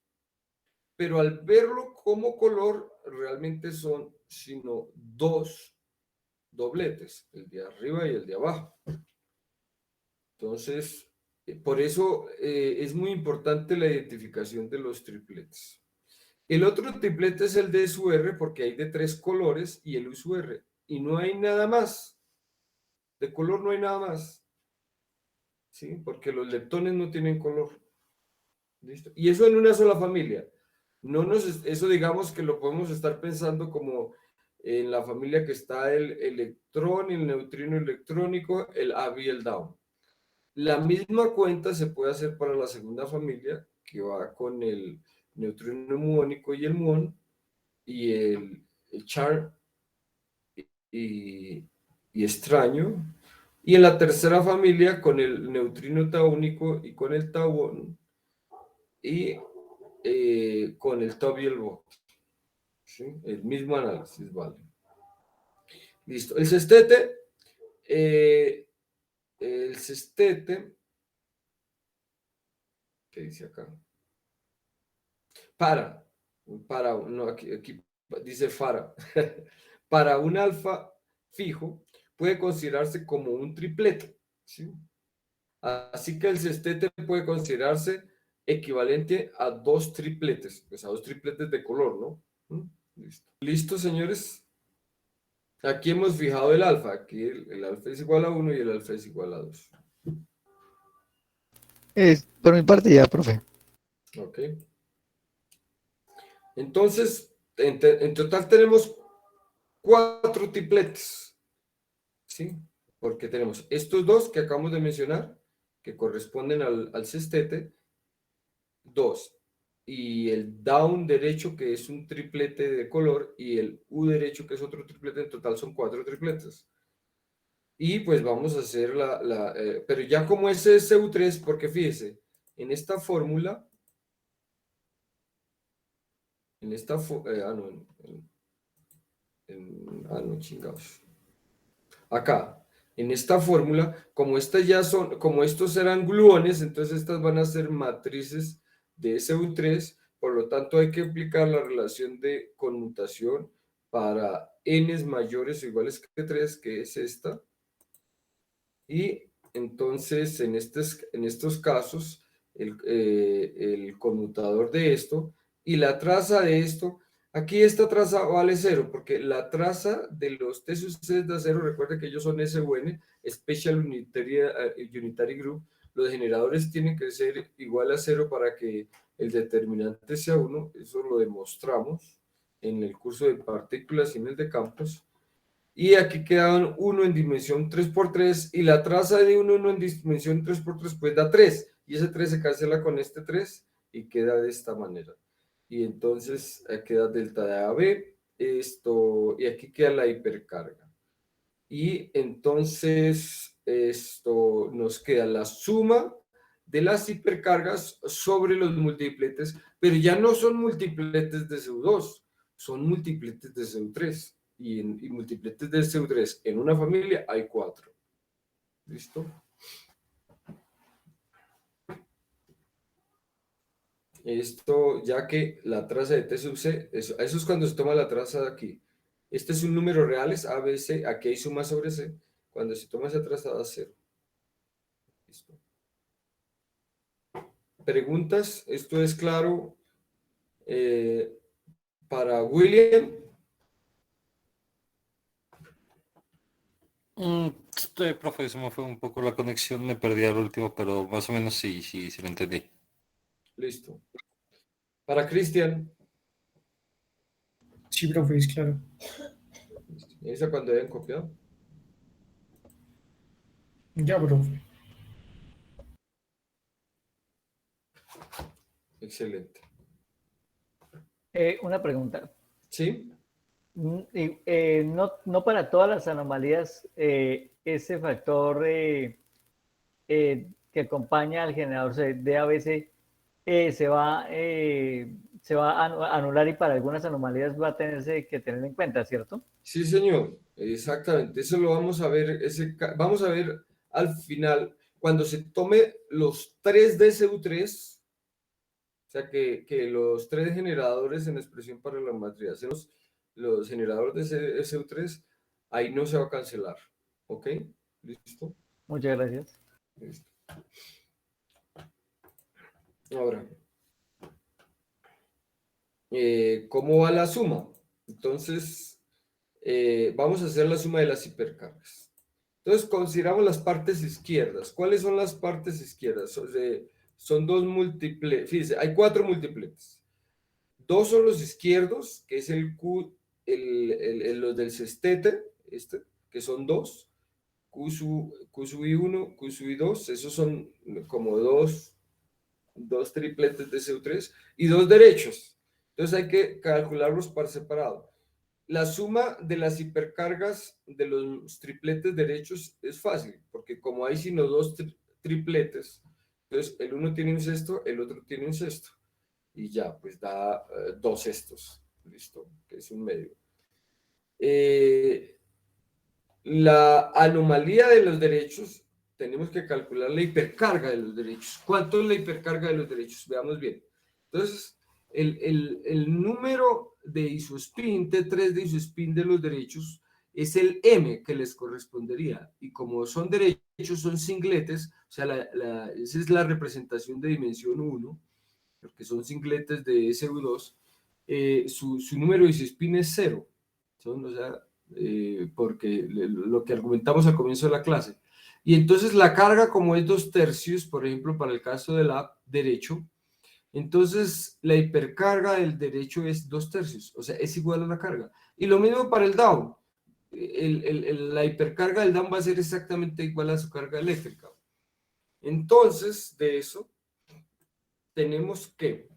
Pero al verlo como color, realmente son sino 2 dobletes, el de arriba y el de abajo. Entonces, por eso es muy importante la identificación de los tripletes. El otro triplete es el de SUR porque hay de 3 colores y el USUR. Y no hay nada más. De color no hay nada más. ¿Sí? Porque los leptones no tienen color. ¿Listo? Y eso en una sola familia. Eso digamos que lo podemos estar pensando como en la familia que está el electrón, el neutrino electrónico, el up y el down. La misma cuenta se puede hacer para la segunda familia, que va con el neutrino muónico y el muón, y el char y extraño. Y en la tercera familia con el neutrino taúnico y con el tauón, y con el tau y el bot. ¿Sí? El mismo análisis, vale. Listo. El sestete, ¿qué dice acá? No, aquí dice para un alfa fijo puede considerarse como un triplete, ¿sí? Así que el sestete puede considerarse equivalente a 2 tripletes, pues a 2 tripletes de color, ¿no? Listo. ¿Listo, señores? Aquí hemos fijado el alfa, aquí el alfa es igual a 1 y el alfa es igual a 2. Por mi parte ya, profe. Ok. Entonces, en total tenemos 4 tripletes, ¿sí? Porque tenemos estos dos que acabamos de mencionar, que corresponden al sestete, 2. Y el down derecho, que es un triplete de color, y el U derecho, que es otro triplete, en total son 4 tripletes. Y pues vamos a hacer pero ya como ese es SU3, porque fíjese, en esta fórmula, no, chingados. Acá, en esta fórmula, como estos eran gluones, entonces estas van a ser matrices de SU3, por lo tanto hay que aplicar la relación de conmutación para n mayores o iguales que 3, que es esta. Y entonces en estos casos, el conmutador de esto y la traza de esto, aquí esta traza vale 0, porque la traza de los T sub C da 0, recuerda que ellos son SUN, Special Unitary Group, los generadores tienen que ser igual a 0 para que el determinante sea 1, eso lo demostramos en el curso de partículas y en el de campos. Y aquí quedan 1 en dimensión 3×3 y la traza de 1 en dimensión 3×3 pues da 3 y ese 3 se cancela con este 3 y queda de esta manera. Y entonces queda delta de AB, y aquí queda la hipercarga. Y entonces esto nos queda la suma de las hipercargas sobre los multipletes, pero ya no son multipletes de SU2, son multipletes de SU3. Y multipletes de SU3 en una familia hay 4. ¿Listo? Esto, ya que la traza de T sub C, eso es cuando se toma la traza de aquí. Este es un número real, es A, B, C, aquí hay suma sobre C. Cuando se toma esa traza da 0. Listo. ¿Preguntas? ¿Esto es claro para William? Profe, se me fue un poco la conexión, me perdí al último, pero más o menos sí lo entendí. Listo. Para Cristian. Sí, profe, es claro. ¿Esa cuando hayan copiado? Ya, profe. Excelente. Una pregunta. ¿Sí? No para todas las anomalías, ese factor que acompaña al generador de ABC se va a anular y para algunas anomalías va a tenerse que tener en cuenta, ¿cierto? Sí, señor. Exactamente. Eso lo vamos a ver. Vamos a ver al final, cuando se tome los 3 DSU3, o sea que los 3 generadores en expresión para la matriz, hacemos los generadores de DSU3, ahí no se va a cancelar. ¿Ok? ¿Listo? Muchas gracias. Listo. Ahora, ¿cómo va la suma? Entonces, vamos a hacer la suma de las hipercargas. Entonces, consideramos las partes izquierdas. ¿Cuáles son las partes izquierdas? Son dos múltiples. Fíjense, hay 4 múltiples. 2 son los izquierdos, que es el Q, los del sestete, que son 2. Q sub I1, Q sub I2, esos son como dos tripletes de CU3 y 2 derechos. Entonces hay que calcularlos por separado. La suma de las hipercargas de los tripletes derechos es fácil, porque como hay sino 2 tripletes, entonces el uno tiene un sexto, el otro tiene un sexto. Y ya, pues da 2 sextos. Listo, que es un medio. La anomalía de los derechos, tenemos que calcular la hipercarga de los derechos. ¿Cuánto es la hipercarga de los derechos? Veamos bien. Entonces, el número de isospin, T3 de isospin de los derechos, es el M que les correspondería. Y como son derechos, son singletes, o sea, esa es la representación de dimensión 1, porque son singletes de SU2, su número de isospin es 0. O sea, porque lo que argumentamos al comienzo de la clase. Y entonces la carga, como es 2/3, por ejemplo, para el caso del up derecho, entonces la hipercarga del derecho es 2/3, o sea, es igual a la carga. Y lo mismo para el down. La hipercarga del down va a ser exactamente igual a su carga eléctrica. Entonces, de eso, tenemos que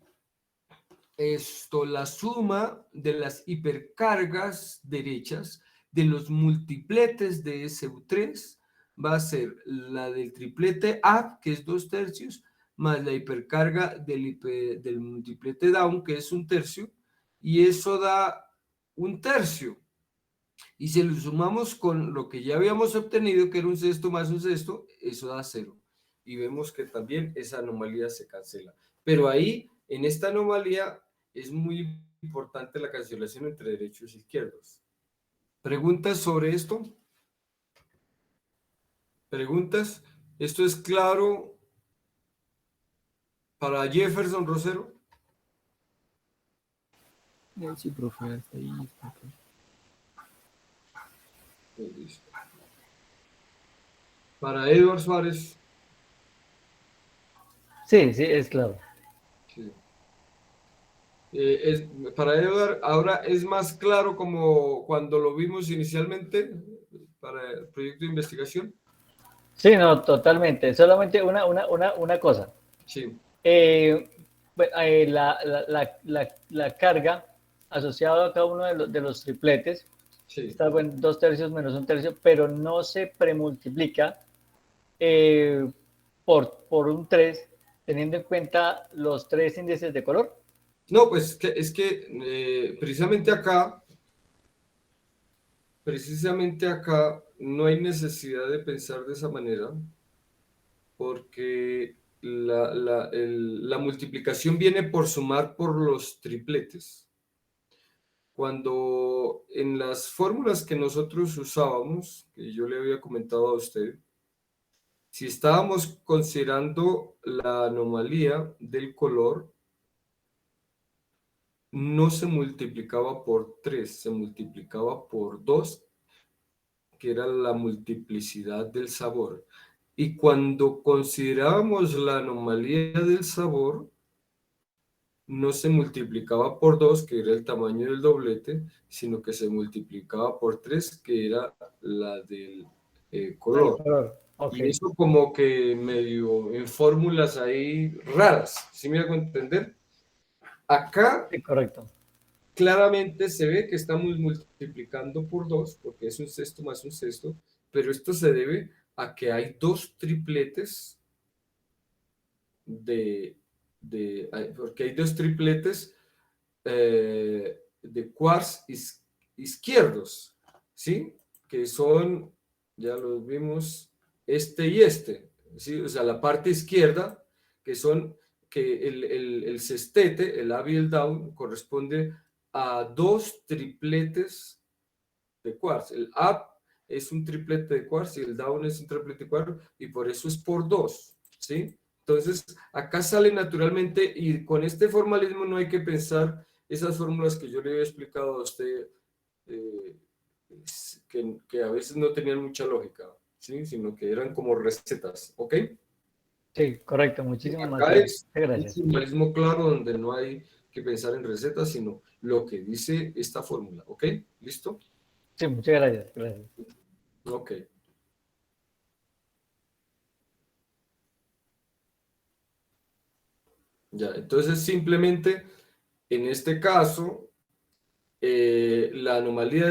la suma de las hipercargas derechas de los multipletes de SU3 va a ser la del triplete up, que es 2/3, más la hipercarga del multiplete down, que es 1/3, y eso da 1/3. Y si lo sumamos con lo que ya habíamos obtenido, que era un sexto más un sexto, eso da 0. Y vemos que también esa anomalía se cancela. Pero ahí, en esta anomalía, es muy importante la cancelación entre derechos e izquierdos. ¿Preguntas sobre esto? ¿Preguntas? ¿Esto es claro para Jefferson Rosero? Sí, profe, hasta ahí está. Para Edward Suárez. Sí, sí, es claro. Sí. Para Edward, ahora es más claro como cuando lo vimos inicialmente para el proyecto de investigación. Sí, no, totalmente. Solamente una cosa. Sí, La carga asociada a cada uno de los tripletes sí. está en 2/3 menos 1/3, pero no se premultiplica por un 3, teniendo en cuenta los 3 índices de color. No, pues es que precisamente acá no hay necesidad de pensar de esa manera, porque la multiplicación viene por sumar por los tripletes. Cuando en las fórmulas que nosotros usábamos, que yo le había comentado a usted, si estábamos considerando la anomalía del color, no se multiplicaba por 3, se multiplicaba por 2, que era la multiplicidad del sabor. Y cuando considerábamos la anomalía del sabor, no se multiplicaba por 2, que era el tamaño del doblete, sino que se multiplicaba por 3, que era la del color. Color. Ok. Y eso como que medio en fórmulas ahí raras, ¿sí me hago entender? Acá Sí, correcto. claramente se ve que estamos multiplicando por 2, porque es un sexto más un sexto, pero esto se debe a que hay dos tripletes porque hay dos tripletes de quarks izquierdos, ¿sí? Que son, ya los vimos, este y este, ¿sí? O sea, la parte izquierda, que son, que el sextete, el up y el down, corresponde a dos tripletes de quarks. El up es un triplete de quarks y el down es un triplete de quarks, y por eso es por 2, ¿sí? Entonces, acá sale naturalmente, y con este formalismo no hay que pensar esas fórmulas que yo le había explicado a usted, eh, que a veces no tenían mucha lógica, ¿sí? Sino que eran como recetas, ¿ok? Sí, correcto. Muchísimas Acá gracias. es Muchas un gracias. formalismo claro donde no hay que pensar en recetas, sino lo que dice esta fórmula, ¿ok? ¿Listo? Sí, muchas gracias. Gracias. Ok. Ya, entonces simplemente en este caso, la anomalía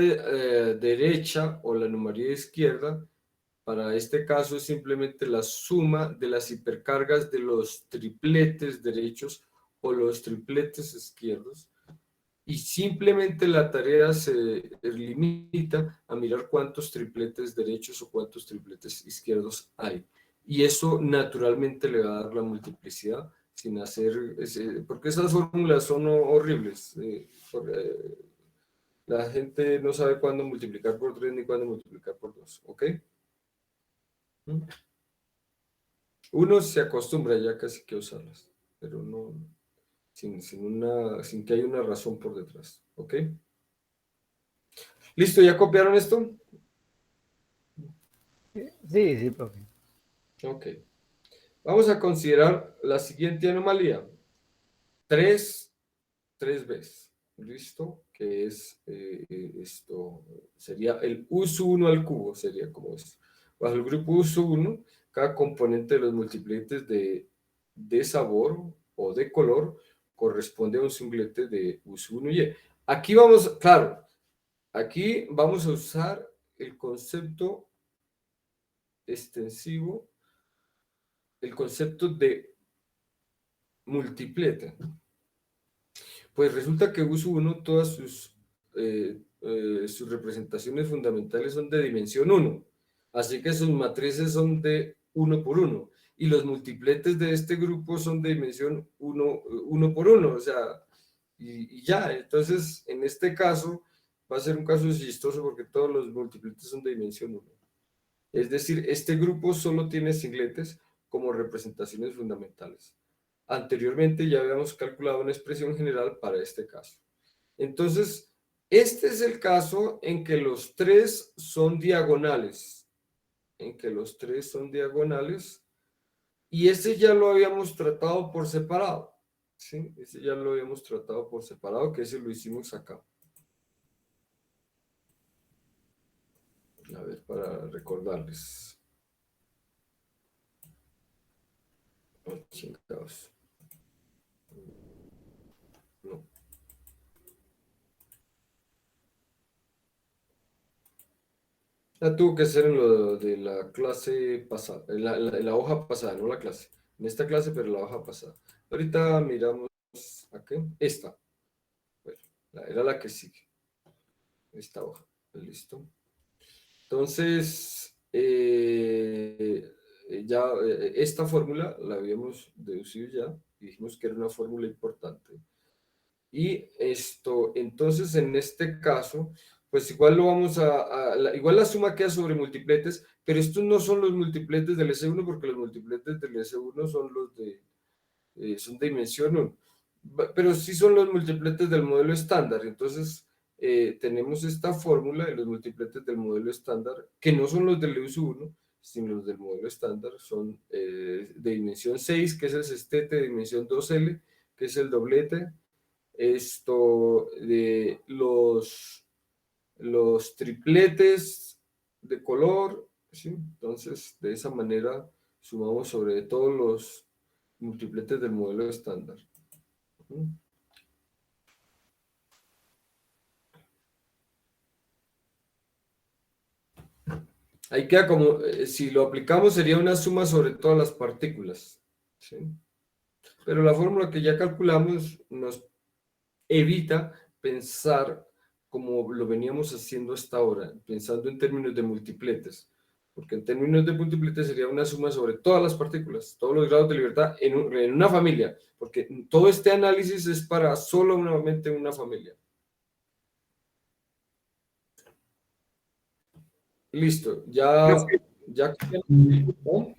derecha o la anomalía izquierda, para este caso es simplemente la suma de las hipercargas de los tripletes derechos o los tripletes izquierdos. Y simplemente la tarea se limita a mirar cuántos tripletes derechos o cuántos tripletes izquierdos hay. Y eso naturalmente le va a dar la multiplicidad sin hacer, porque esas fórmulas son horribles. La gente no sabe cuándo multiplicar por 3 ni cuándo multiplicar por 2, ¿ok? Uno se acostumbra ya casi que a usarlas, pero no, sin que haya una razón por detrás, ¿ok? ¿Listo? ¿Ya copiaron esto? Sí, sí, profe. Ok. Vamos a considerar la siguiente anomalía. 3 veces. ¿Listo? Que es esto, sería el uso 1 al cubo, sería como esto. Bajo el grupo uso 1, cada componente de los multipletes de sabor o de color corresponde a un simplete de uso 1 y. Aquí vamos, claro, aquí vamos a usar el concepto extensivo, el concepto de multiplete. Pues resulta que uso 1, todas sus representaciones fundamentales son de dimensión 1. Así que sus matrices son de 1 por 1. Y los multipletes de este grupo son de dimensión 1 por 1. O sea, y ya. Entonces, en este caso, va a ser un caso chistoso porque todos los multipletes son de dimensión 1. Es decir, este grupo solo tiene singletes como representaciones fundamentales. Anteriormente ya habíamos calculado una expresión general para este caso. Entonces, este es el caso en que los tres son diagonales. En que los tres son diagonales. Y ese ya lo habíamos tratado por separado. ¿Sí? Ese ya lo habíamos tratado por separado, que ese lo hicimos acá. A ver, para recordarles. Oh, chingados. No. Tuvo que ser en lo de la clase pasada, en la hoja pasada, no la clase. En esta clase, pero en la hoja pasada. Ahorita miramos aquí, esta. Bueno, era la que sigue. Esta hoja. Listo. Entonces, esta fórmula la habíamos deducido ya, y dijimos que era una fórmula importante. Y entonces en este caso, pues igual lo vamos igual la suma queda sobre multipletes, pero estos no son los multipletes del S1 porque los multipletes del S1 son los son de dimensión 1, pero sí son los multipletes del modelo estándar. Entonces tenemos esta fórmula de los multipletes del modelo estándar, que no son los del EUS1, sino los del modelo estándar, son de dimensión 6, que es el sextete, de dimensión 2L, que es el doblete, de los tripletes de color, ¿sí? Entonces, de esa manera sumamos sobre todos los multipletes del modelo estándar. Ahí queda como, si lo aplicamos sería una suma sobre todas las partículas, ¿sí? Pero la fórmula que ya calculamos nos evita pensar como lo veníamos haciendo hasta ahora, pensando en términos de multipletes, porque en términos de multipletes sería una suma sobre todas las partículas, todos los grados de libertad en una familia, porque todo este análisis es para solamente una familia. Listo, ya... ¿no?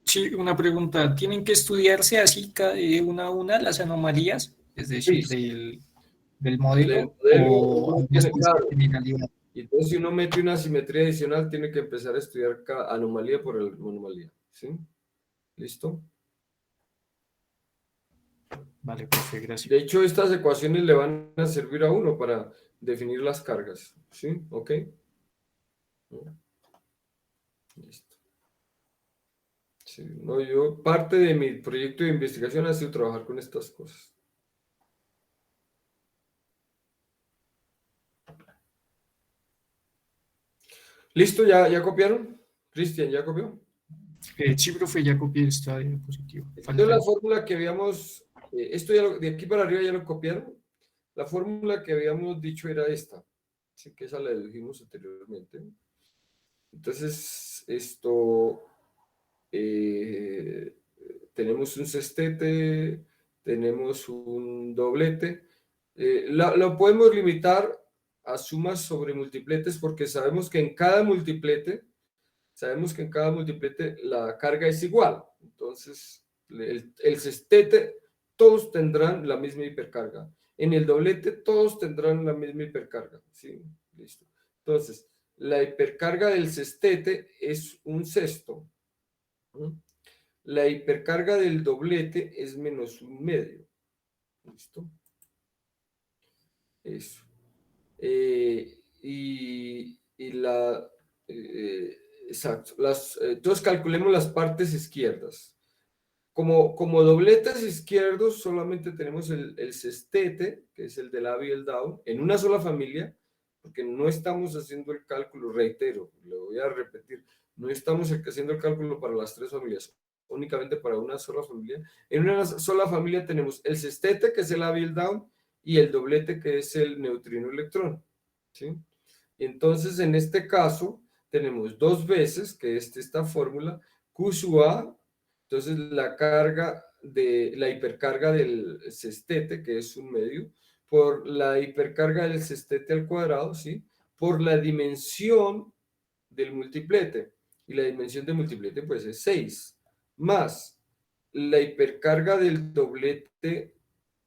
Sí, una pregunta. ¿Tienen que estudiarse así una a una las anomalías? Es decir, Sí. del modelo, Del modelo, o uno tiene, claro. generalidad. Y entonces, si uno mete una simetría adicional, tiene que empezar a estudiar cada anomalía por anomalía. ¿Sí? ¿Listo? Vale, profe, gracias. De hecho, estas ecuaciones le van a servir a uno para definir las cargas. ¿Sí? ¿Ok? Listo. Sí, no, parte de mi proyecto de investigación ha sido trabajar con estas cosas. ¿Listo? ¿Ya copiaron? Cristian, ¿ya copió? Sí, profe, ya copié esta diapositiva. Entonces la fórmula que habíamos, esto ya de aquí para arriba ya lo copiaron. La fórmula que habíamos dicho era esta, así que esa la dedujimos anteriormente. Entonces, tenemos un sextete, tenemos un doblete. Lo podemos limitar a sumas sobre multipletes porque sabemos que en cada multiplete la carga es igual. Entonces, el sextete, todos tendrán la misma hipercarga. En el doblete, todos tendrán la misma hipercarga. ¿Sí? Listo. Entonces, la hipercarga del sextete es un sexto. La hipercarga del doblete es menos un medio. ¿Listo? Eso. Exacto. Entonces calculemos las partes izquierdas. Como dobletes izquierdos solamente tenemos el sextete, que es el del up y el down, en una sola familia, porque no estamos haciendo el cálculo, reitero, lo voy a repetir, no estamos haciendo el cálculo para las tres familias, únicamente para una sola familia. En una sola familia tenemos el sextete, que es el up y el down, y el doblete, que es el neutrino electrón. ¿Sí? Entonces, en este caso, tenemos dos veces, que es esta fórmula, Q sub A. Entonces, la hipercarga del sextete, que es un medio, por la hipercarga del sextete al cuadrado, ¿sí? Por la dimensión del multiplete. Y la dimensión del multiplete, pues, es 6. Más la hipercarga del doblete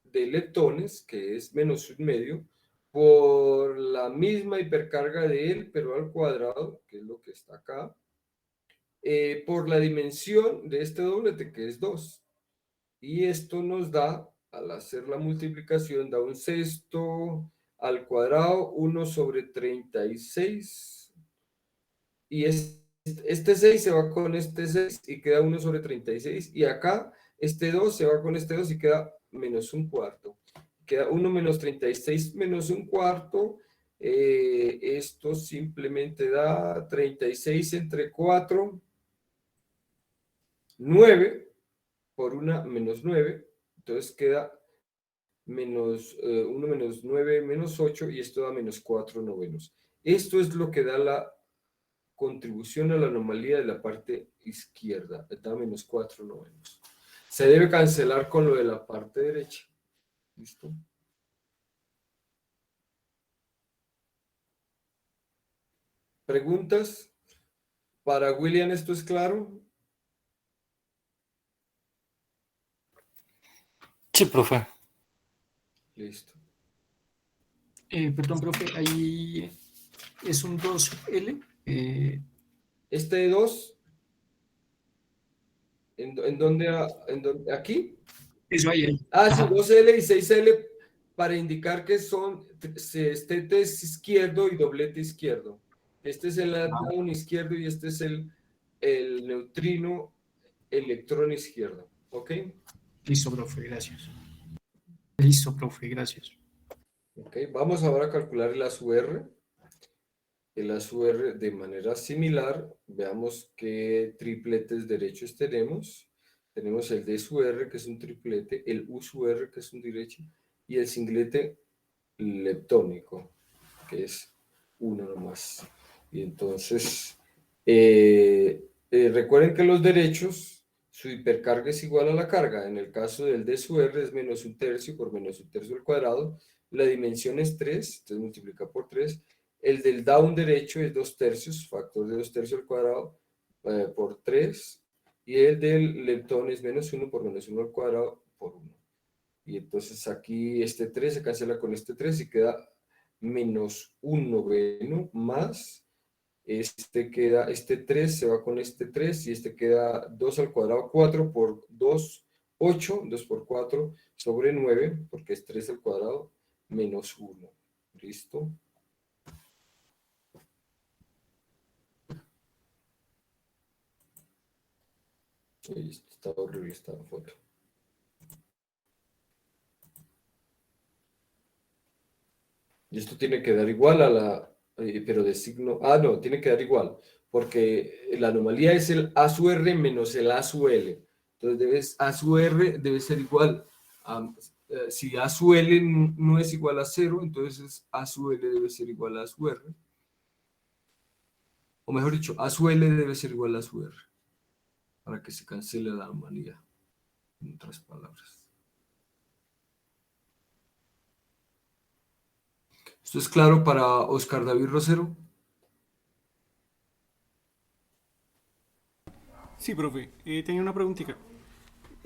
de leptones, que es menos un medio, por la misma hipercarga de él, pero al cuadrado, que es lo que está acá, por la dimensión de este doblete, que es 2. Y esto nos da, al hacer la multiplicación, da un sexto al cuadrado, 1 sobre 36. Y este 6 se va con este 6 y queda 1 sobre 36. Y acá este 2 se va con este 2 y queda menos un cuarto. Queda 1 menos 36 menos un cuarto. Esto simplemente da 36 entre 4. 9 por 1 menos 9, entonces queda menos 1 menos 9 menos 8 y esto da menos 4 novenos. Esto es lo que da la contribución a la anomalía de la parte izquierda, da menos 4/9. Se debe cancelar con lo de la parte derecha. ¿Listo? ¿Preguntas? Para William, ¿esto es claro? Sí, profe. Listo. Perdón, profe, ahí es un 2L. Este 2, ¿en dónde? ¿Aquí? Eso ahí. Sí, Ajá. 2L y 6L para indicar que son tete izquierdo y doblete izquierdo. Este es el down izquierdo y este es el neutrino electrón izquierdo. ¿Ok? Listo, profe, gracias. Listo, profe, gracias. Ok, vamos ahora a calcular el ASUR. El ASUR de manera similar, veamos qué tripletes derechos tenemos. Tenemos el DSUR, que es un triplete, el USUR, que es un derecho, y el singlete leptónico, que es uno nomás. Y entonces, recuerden que los derechos, su hipercarga es igual a la carga. En el caso del DSUR es menos 1/3 por menos 1/3 al cuadrado. La dimensión es 3, entonces multiplica por 3. El del down derecho es 2/3, factor de 2/3 al cuadrado por 3. Y el del leptón es menos 1 por menos 1 al cuadrado por 1. Y entonces aquí este 3 se cancela con este 3 y queda menos 1/9 más. Este 3 se va con este 3 y este queda 2 al cuadrado, 4 por 2, 8, 2 por 4 sobre 9, porque es 3 al cuadrado, menos 1. ¿Listo? Está horrible esta foto. Y esto tiene que dar igual a la, pero de signo, no, tiene que dar igual, porque la anomalía es el A sub R menos el A sub L. Entonces A sub R debe ser igual a, si A sub L no es igual a 0, entonces A sub L debe ser igual a A sub R. O mejor dicho, A sub L debe ser igual a A sub R, para que se cancele la anomalía, en otras palabras. ¿Esto es claro para Oscar David Rosero? Sí, profe. Tenía una preguntita.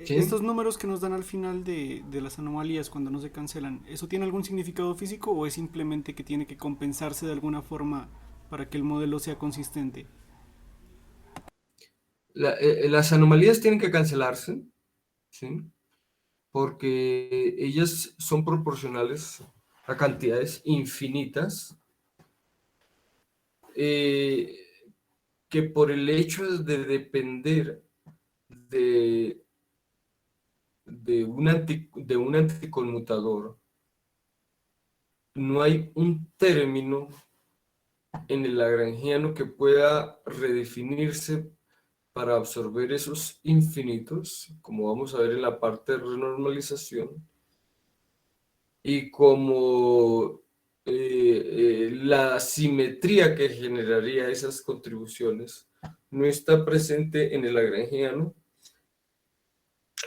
¿Sí? Estos números que nos dan al final de las anomalías cuando no se cancelan, ¿eso tiene algún significado físico o es simplemente que tiene que compensarse de alguna forma para que el modelo sea consistente? Las anomalías tienen que cancelarse, ¿sí? Porque ellas son proporcionales a cantidades infinitas que por el hecho de depender de un anticonmutador, no hay un término en el lagrangiano que pueda redefinirse para absorber esos infinitos, como vamos a ver en la parte de renormalización, y como la simetría que generaría esas contribuciones no está presente en el lagrangiano,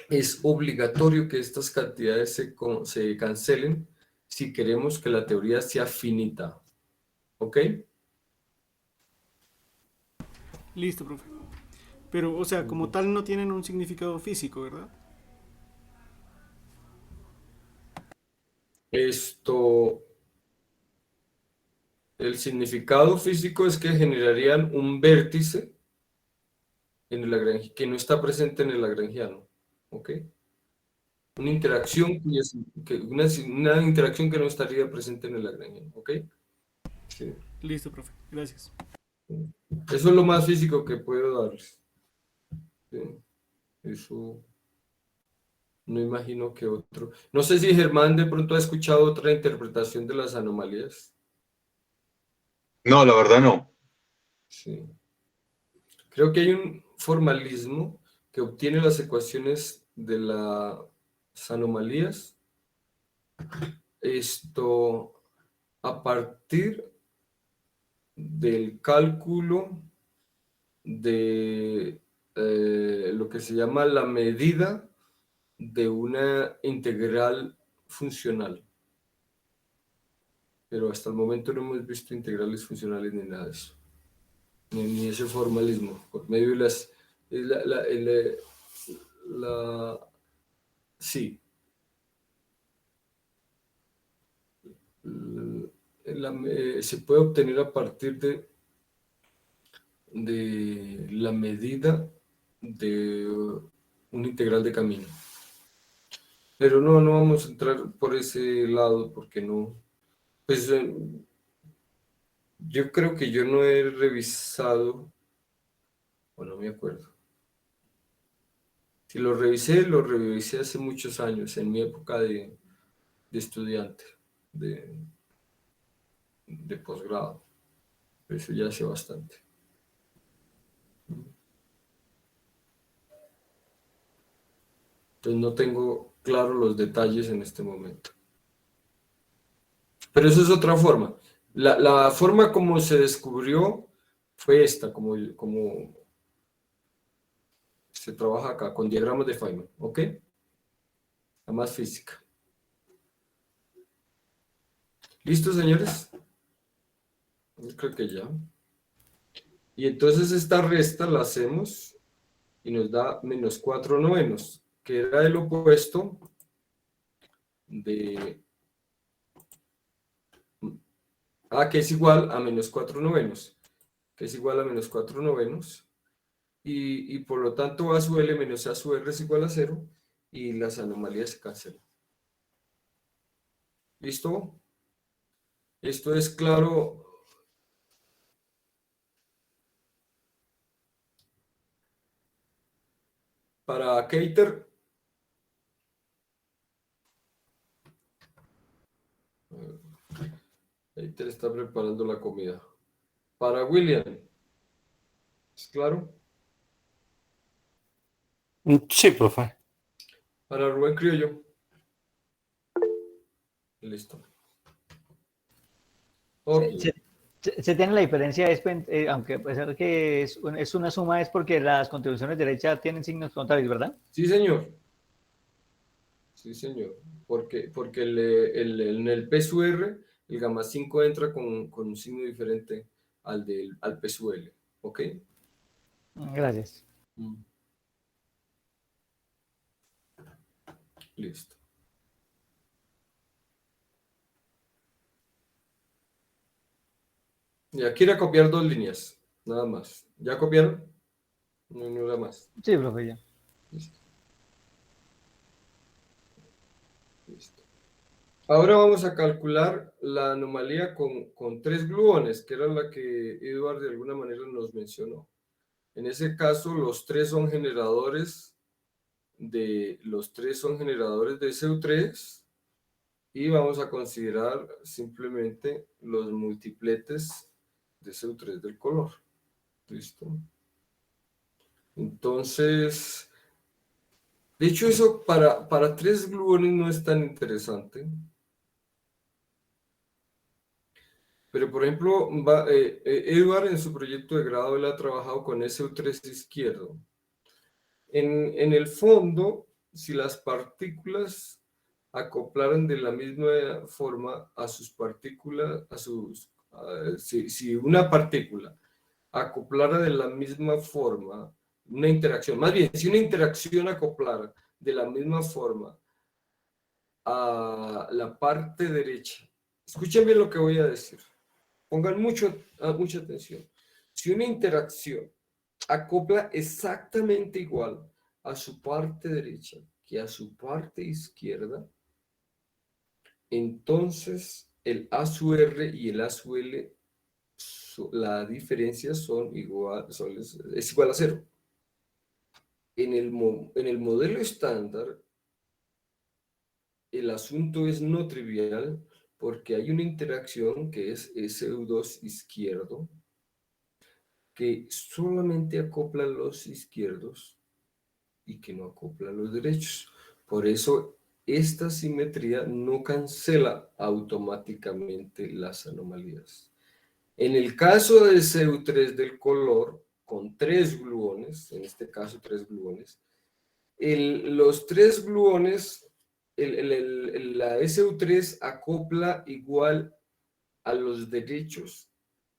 es obligatorio que estas cantidades se cancelen si queremos que la teoría sea finita. ¿Ok? Listo, profe. Pero, o sea, como tal no tienen un significado físico, ¿verdad? El significado físico es que generarían un vértice en el Lagrangiano, que no está presente en el lagrangiano. ¿Ok? Una interacción, una interacción que no estaría presente en el lagrangiano. ¿Ok? Sí. Listo, profe. Gracias. Eso es lo más físico que puedo darles. Sí. Eso no imagino que otro. No sé si Germán de pronto ha escuchado otra interpretación de las anomalías. No, la verdad no. Sí. Creo que hay un formalismo que obtiene las ecuaciones de las anomalías. A partir del cálculo de lo que se llama la medida de una integral funcional. Pero hasta el momento no hemos visto integrales funcionales ni nada de eso. Ni ese formalismo. Por medio de las... sí. Se puede obtener a partir de la medida de un integral de camino. Pero no vamos a entrar por ese lado porque no. Pues yo creo que yo no he revisado, o no me acuerdo. Si lo revisé hace muchos años, en mi época de estudiante, de posgrado. Eso ya hace bastante. Entonces no tengo claro los detalles en este momento. Pero eso es otra forma. La forma como se descubrió fue esta, como se trabaja acá, con diagramas de Feynman, ¿ok? La más física. ¿Listo, señores? Yo creo que ya. Y entonces esta resta la hacemos y nos da menos 4 novenos, que era el opuesto de... que es igual a menos 4 novenos, que es igual a menos 4 novenos, y por lo tanto A sub L menos A sub R es igual a 0, y las anomalías se cancelan. ¿Listo? Esto es claro. Para Keiter. Keiter está preparando la comida. Para William. ¿Es claro? Sí, profe. Para Rubén Criollo. Listo. Okay. Se tiene la diferencia, aunque a pesar de que es una suma, es porque las contribuciones derechas tienen signos contrarios, ¿verdad? Sí, señor. Sí, señor. Porque en el P sub R, el gamma 5 entra con un signo diferente al P sub L. ¿Ok? Gracias. Listo. Y aquí era copiar 2 líneas, nada más. ¿Ya copiaron? No hay nada más. Sí, profe, ya. Listo. Listo. Ahora vamos a calcular la anomalía con 3 gluones, que era la que Eduard de alguna manera nos mencionó. En ese caso, los tres son generadores de SU3 y vamos a considerar simplemente los multipletes de SU3 del color. ¿Listo? Entonces, de hecho eso para 3 gluones no es tan interesante. Pero, por ejemplo, Eduard en su proyecto de grado él ha trabajado con SU3 izquierdo. En el fondo, si las partículas acoplaran de la misma forma a sus partículas, si una partícula acoplara de la misma forma, una interacción, más bien, si una interacción acoplara de la misma forma a la parte derecha, escuchen bien lo que voy a decir. Pongan mucha atención. Si una interacción acopla exactamente igual a su parte derecha que a su parte izquierda, entonces el A sub R y el A sub L, la diferencia es igual a 0. En el modelo estándar, el asunto es no trivial, porque hay una interacción que es SU2 izquierdo, que solamente acopla los izquierdos y que no acopla los derechos. Por eso, esta simetría no cancela automáticamente las anomalías. En el caso de SU3 del color, con 3 gluones, en este caso 3 gluones. Los 3 gluones, la SU3 acopla igual a los derechos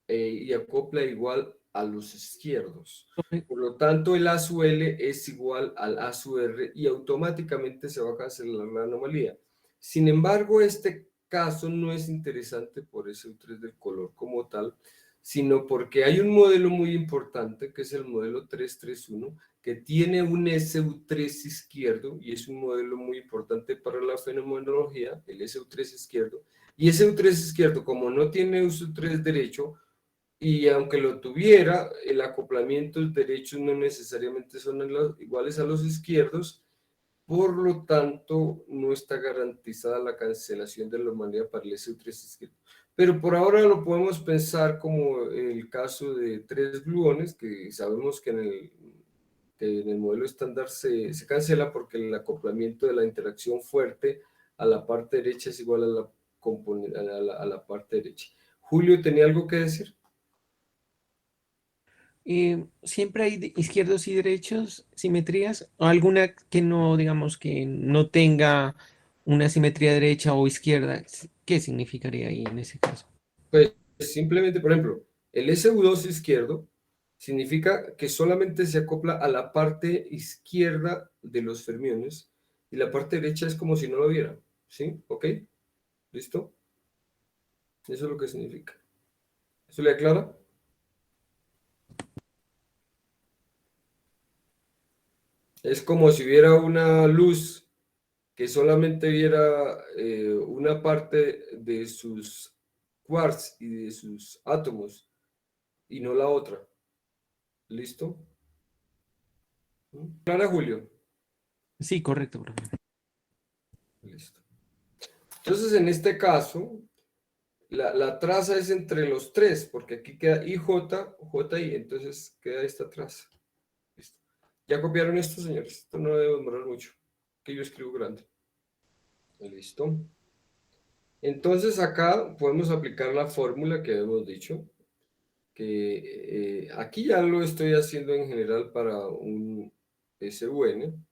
y acopla igual a los izquierdos. Por lo tanto, el A sub L es igual al A sub R y automáticamente se va a cancelar la anomalía. Sin embargo, este caso no es interesante por SU3 del color como tal, sino porque hay un modelo muy importante que es el modelo 331, que tiene un SU3 izquierdo y es un modelo muy importante para la fenomenología, el SU3 izquierdo. Y SU3 izquierdo, como no tiene SU3 derecho, y aunque lo tuviera, el acoplamiento de derechos no necesariamente son iguales a los izquierdos, por lo tanto, no está garantizada la cancelación de la humanidad para el SU3 izquierdo. Pero por ahora lo podemos pensar como el caso de 3 gluones, que sabemos que en el modelo estándar se cancela porque el acoplamiento de la interacción fuerte a la parte derecha es igual a la parte derecha. Julio, ¿tenía algo que decir? Siempre hay izquierdos y derechos, simetrías, o alguna que no, digamos, que no tenga una simetría derecha o izquierda. ¿Qué significaría ahí en ese caso? Pues simplemente, por ejemplo, el SU2 izquierdo significa que solamente se acopla a la parte izquierda de los fermiones y la parte derecha es como si no lo viera. ¿Sí? ¿Ok? ¿Listo? Eso es lo que significa. ¿Eso le aclara? Es como si hubiera una luz que solamente viera una parte de sus quarks y de sus átomos y no la otra. ¿Listo? ¿Clara, Julio? Sí, correcto, profe. Listo. Entonces, en este caso, la traza es entre los 3, porque aquí queda IJ, JI, entonces queda esta traza. Listo. ¿Ya copiaron esto, señores? Esto no debe demorar mucho, que yo escribo grande. Listo. Entonces, acá podemos aplicar la fórmula que habíamos dicho, que aquí ya lo estoy haciendo en general para un SUN,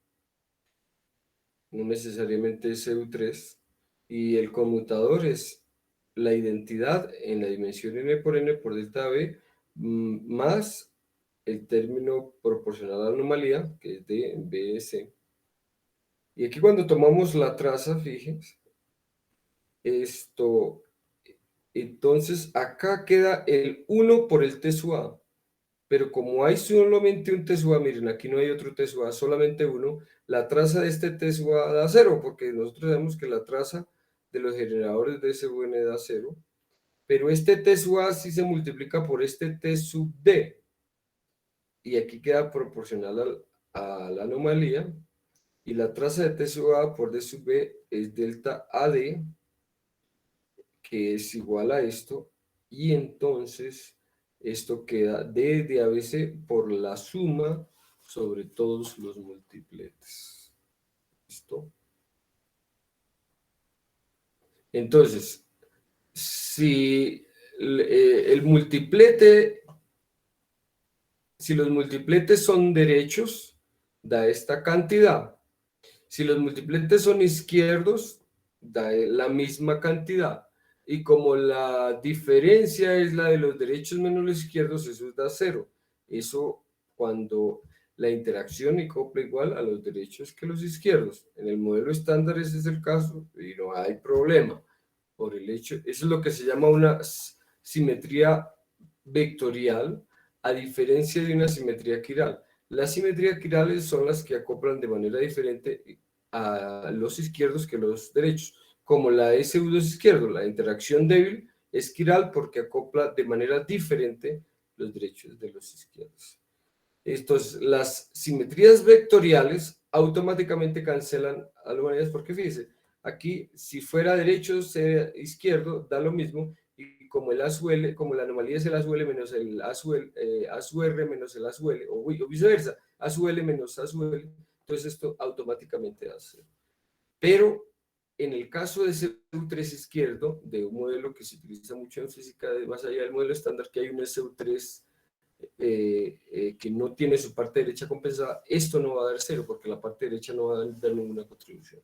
no necesariamente SU3, y el conmutador es la identidad en la dimensión n por delta B más el término proporcional a la anomalía, que es de BS. Y aquí cuando tomamos la traza, fíjense, esto, entonces acá queda el 1 por el T sub A. Pero como hay solamente un T sub A, miren, aquí no hay otro T sub A, solamente uno, la traza de este T sub A da 0, porque nosotros sabemos que la traza de los generadores de SUN da 0, pero este T sub A sí se multiplica por este T sub D, y aquí queda proporcional a la anomalía, y la traza de T sub A por D sub B es delta AD, que es igual a esto, y entonces esto queda D de ABC por la suma sobre todos los multipletes. ¿Listo? Entonces, si el multiplete, si los multipletes son derechos, da esta cantidad. Si los multipletes son izquierdos, da la misma cantidad. Y como la diferencia es la de los derechos menos los izquierdos, eso da 0. Eso cuando la interacción acopla igual a los derechos que los izquierdos. En el modelo estándar ese es el caso y no hay problema. Por el hecho, eso es lo que se llama una simetría vectorial, a diferencia de una simetría quiral. Las simetrías quirales son las que acoplan de manera diferente a los izquierdos que los derechos, como la SU2 izquierdo. La interacción débil es quiral porque acopla de manera diferente los derechos de los izquierdos. Las simetrías vectoriales automáticamente cancelan a las humanidades porque fíjense, aquí si fuera derecho, sea izquierdo, da lo mismo, y como el A sub L, como la anomalía es el A sub L menos el A sub R menos el A sub L, o viceversa, A sub L menos A sub L, entonces esto automáticamente hace. Pero en el caso de SU3 izquierdo, de un modelo que se utiliza mucho en física, más allá del modelo estándar, que hay un SU3 que no tiene su parte derecha compensada, esto no va a dar 0 porque la parte derecha no va a dar ninguna contribución.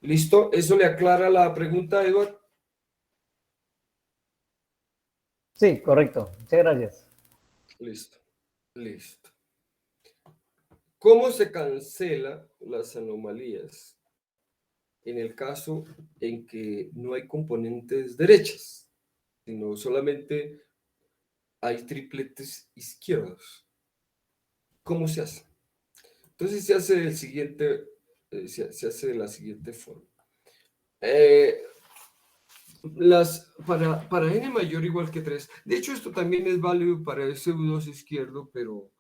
¿Listo? ¿Eso le aclara la pregunta, Eduardo? Sí, correcto. Muchas gracias. Listo. Listo. ¿Cómo se cancelan las anomalías en el caso en que no hay componentes derechas, sino solamente hay tripletes izquierdos? ¿Cómo se hace? Entonces se hace se hace de la siguiente forma. Para n mayor o igual que 3, de hecho esto también es válido para ese U2 izquierdo, pero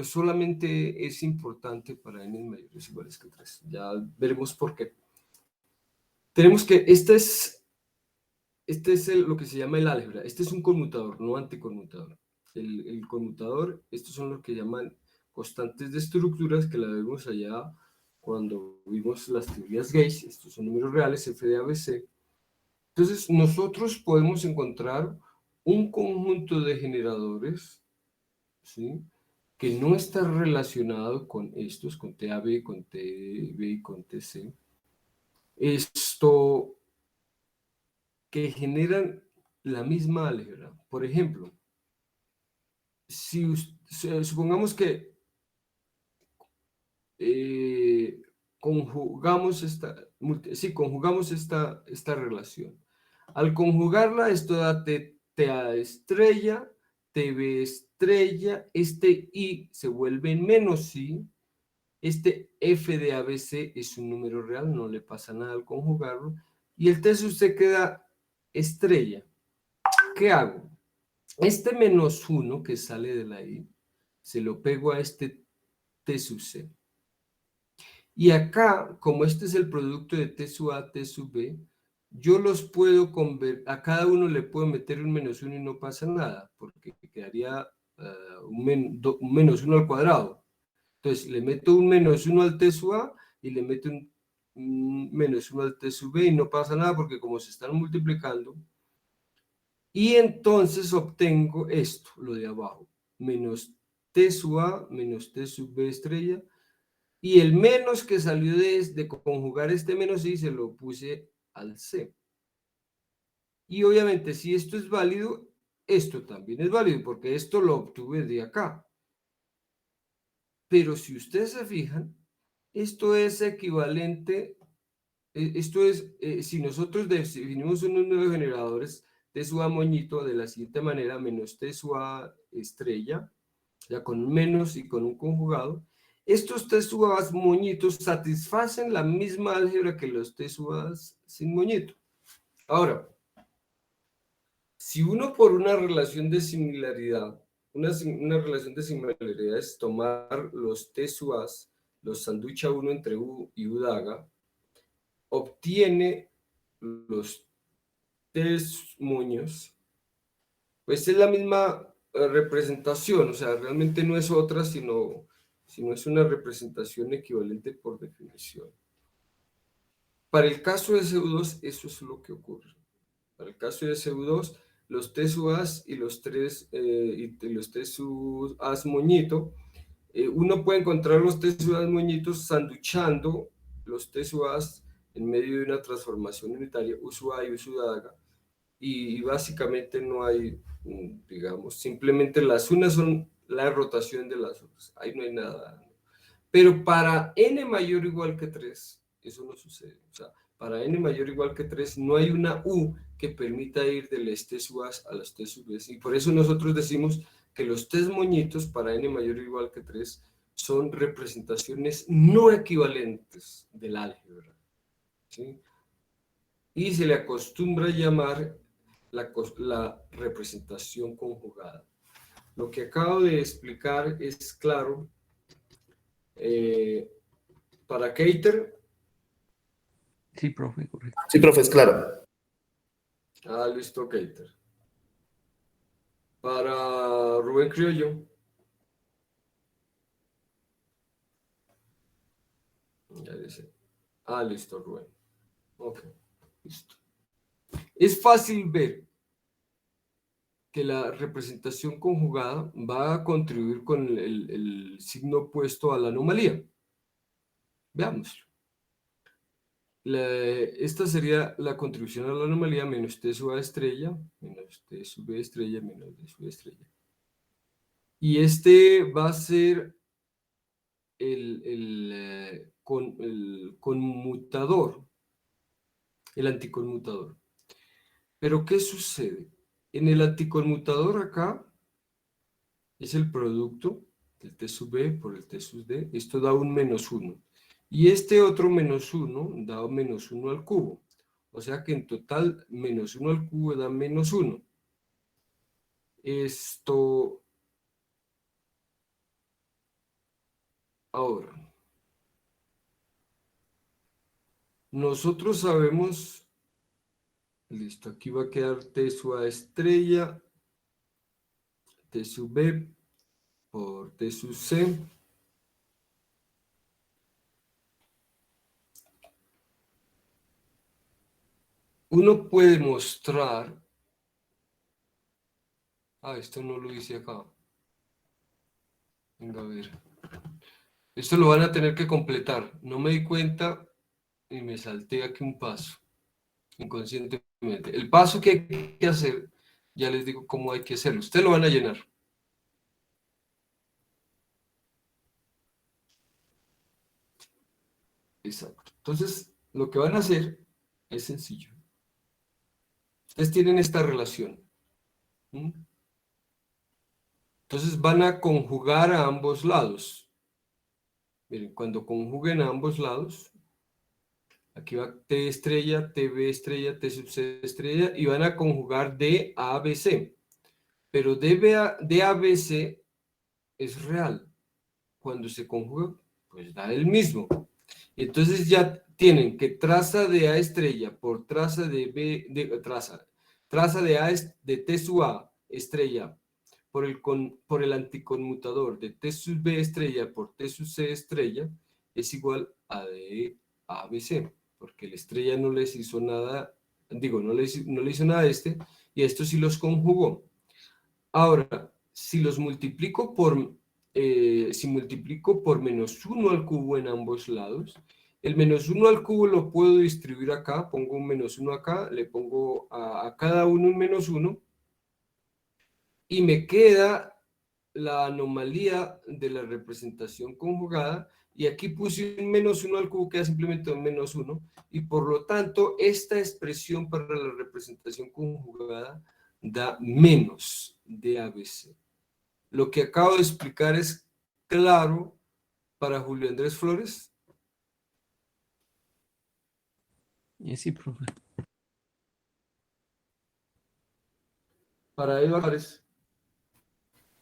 solamente es importante para n mayores o iguales que 3. Ya veremos por qué. Tenemos que, lo que se llama el álgebra. Este es un conmutador, no anticonmutador. El conmutador, estos son lo que llaman constantes de estructuras, que la vemos allá cuando vimos las teorías Gauss. Estos son números reales, f de ABC. Entonces, nosotros podemos encontrar un conjunto de generadores, ¿sí?, que no está relacionado con estos, con TAB, con TB y con TC. Esto que generan la misma álgebra. Por ejemplo, supongamos que conjugamos esta relación. Al conjugarla, esto da TA estrella, TB estrella, este I se vuelve en menos I, este F de ABC es un número real, no le pasa nada al conjugarlo, y el T sub C queda estrella. ¿Qué hago? Este menos 1 que sale de la I, se lo pego a este T sub C. Y acá, como este es el producto de T sub A, T sub B, yo los puedo convertir, a cada uno le puedo meter un menos 1 y no pasa nada, porque quedaría un menos 1 al cuadrado. Entonces, le meto un menos 1 al T sub A y le meto un menos 1 al T sub B y no pasa nada, porque como se están multiplicando, y entonces obtengo esto, lo de abajo, menos T sub A menos T sub B estrella, y el menos que salió de conjugar este menos I se lo puse al C. Y obviamente si esto es válido, esto también es válido, porque esto lo obtuve de acá. Pero si ustedes se fijan, esto es equivalente, si nosotros definimos unos nuevos generadores, T sub A moñito de la siguiente manera, menos T sub A estrella, ya con un menos y con un conjugado, estos T sub A moñitos satisfacen la misma álgebra que los T sub A sin moñito. Ahora, si uno por una relación de similaridad, una relación de similaridad es tomar los T sub A, los sanducha uno entre U y U daga, obtiene los T moños, pues es la misma representación, o sea, realmente no es otra, sino es una representación equivalente por definición. Para el caso de SU2, eso es lo que ocurre. Para el caso de SU2, los T sub A y los T sub A moñito, uno puede encontrar los T sub A moñitos sanduchando los T sub A en medio de una transformación unitaria, U sub A y U sub daga, y básicamente no hay, digamos, simplemente las unas son la rotación de las otras, ahí no hay nada. Pero para n mayor o igual que 3, eso no sucede. O sea, para n mayor o igual que 3 no hay una U que permita ir de los T sub A a los T sub B. Y por eso nosotros decimos que los T moñitos para n mayor o igual que 3 son representaciones no equivalentes del álgebra, ¿sí? Y se le acostumbra llamar la representación conjugada. Lo que acabo de explicar es claro. Para Keiter. Sí, profe, correcto. Sí, profe, es claro. Listo, Keiter. Para Rubén Criollo. Ya dice. Listo, Rubén. Ok, listo. Es fácil ver que la representación conjugada va a contribuir con el signo opuesto a la anomalía. Veámoslo. Esta sería la contribución a la anomalía menos t sub a estrella, menos t sub b estrella, menos d sub estrella. Y este va a ser el conmutador, el anticonmutador. Pero ¿qué sucede? En el anticonmutador acá es el producto del t sub b por el t sub d. Esto da un -1. Y este otro -1 da -1 al cubo. O sea que en total -1 al cubo da -1. Esto... Ahora, nosotros sabemos, listo, aquí va a quedar t sub a estrella, t sub b por t sub c. Uno puede mostrar, esto no lo hice acá. Venga a ver. Esto lo van a tener que completar. No me di cuenta y me salté aquí un paso, inconscientemente. El paso que hay que hacer, ya les digo cómo hay que hacerlo. Ustedes lo van a llenar. Exacto. Entonces, lo que van a hacer es sencillo. Ustedes tienen esta relación. Entonces van a conjugar a ambos lados. Miren, cuando conjuguen a ambos lados, aquí va T estrella, TB estrella, T sub C estrella, y van a conjugar D a B, C. Pero D a B, C es real. Cuando se conjuga, pues da el mismo. Entonces ya tienen que traza de A estrella por traza de B, traza de A de T sub A estrella por el anticonmutador de T sub B estrella por T sub C estrella es igual a D a B, C, porque la estrella no les hizo nada, digo, no le hizo nada a este, y esto sí los conjugó. Ahora, si los multiplico por, si multiplico por -1 al cubo en ambos lados, el -1 al cubo lo puedo distribuir acá, pongo un -1 acá, le pongo a cada uno un -1, y me queda la anomalía de la representación conjugada, y aquí puse un -1 al cubo, queda simplemente un -1, y por lo tanto esta expresión para la representación conjugada da menos de ABC. Lo que acabo de explicar es claro para Julio Andrés Flores. Sí, profe. Para Eduardo Álvarez.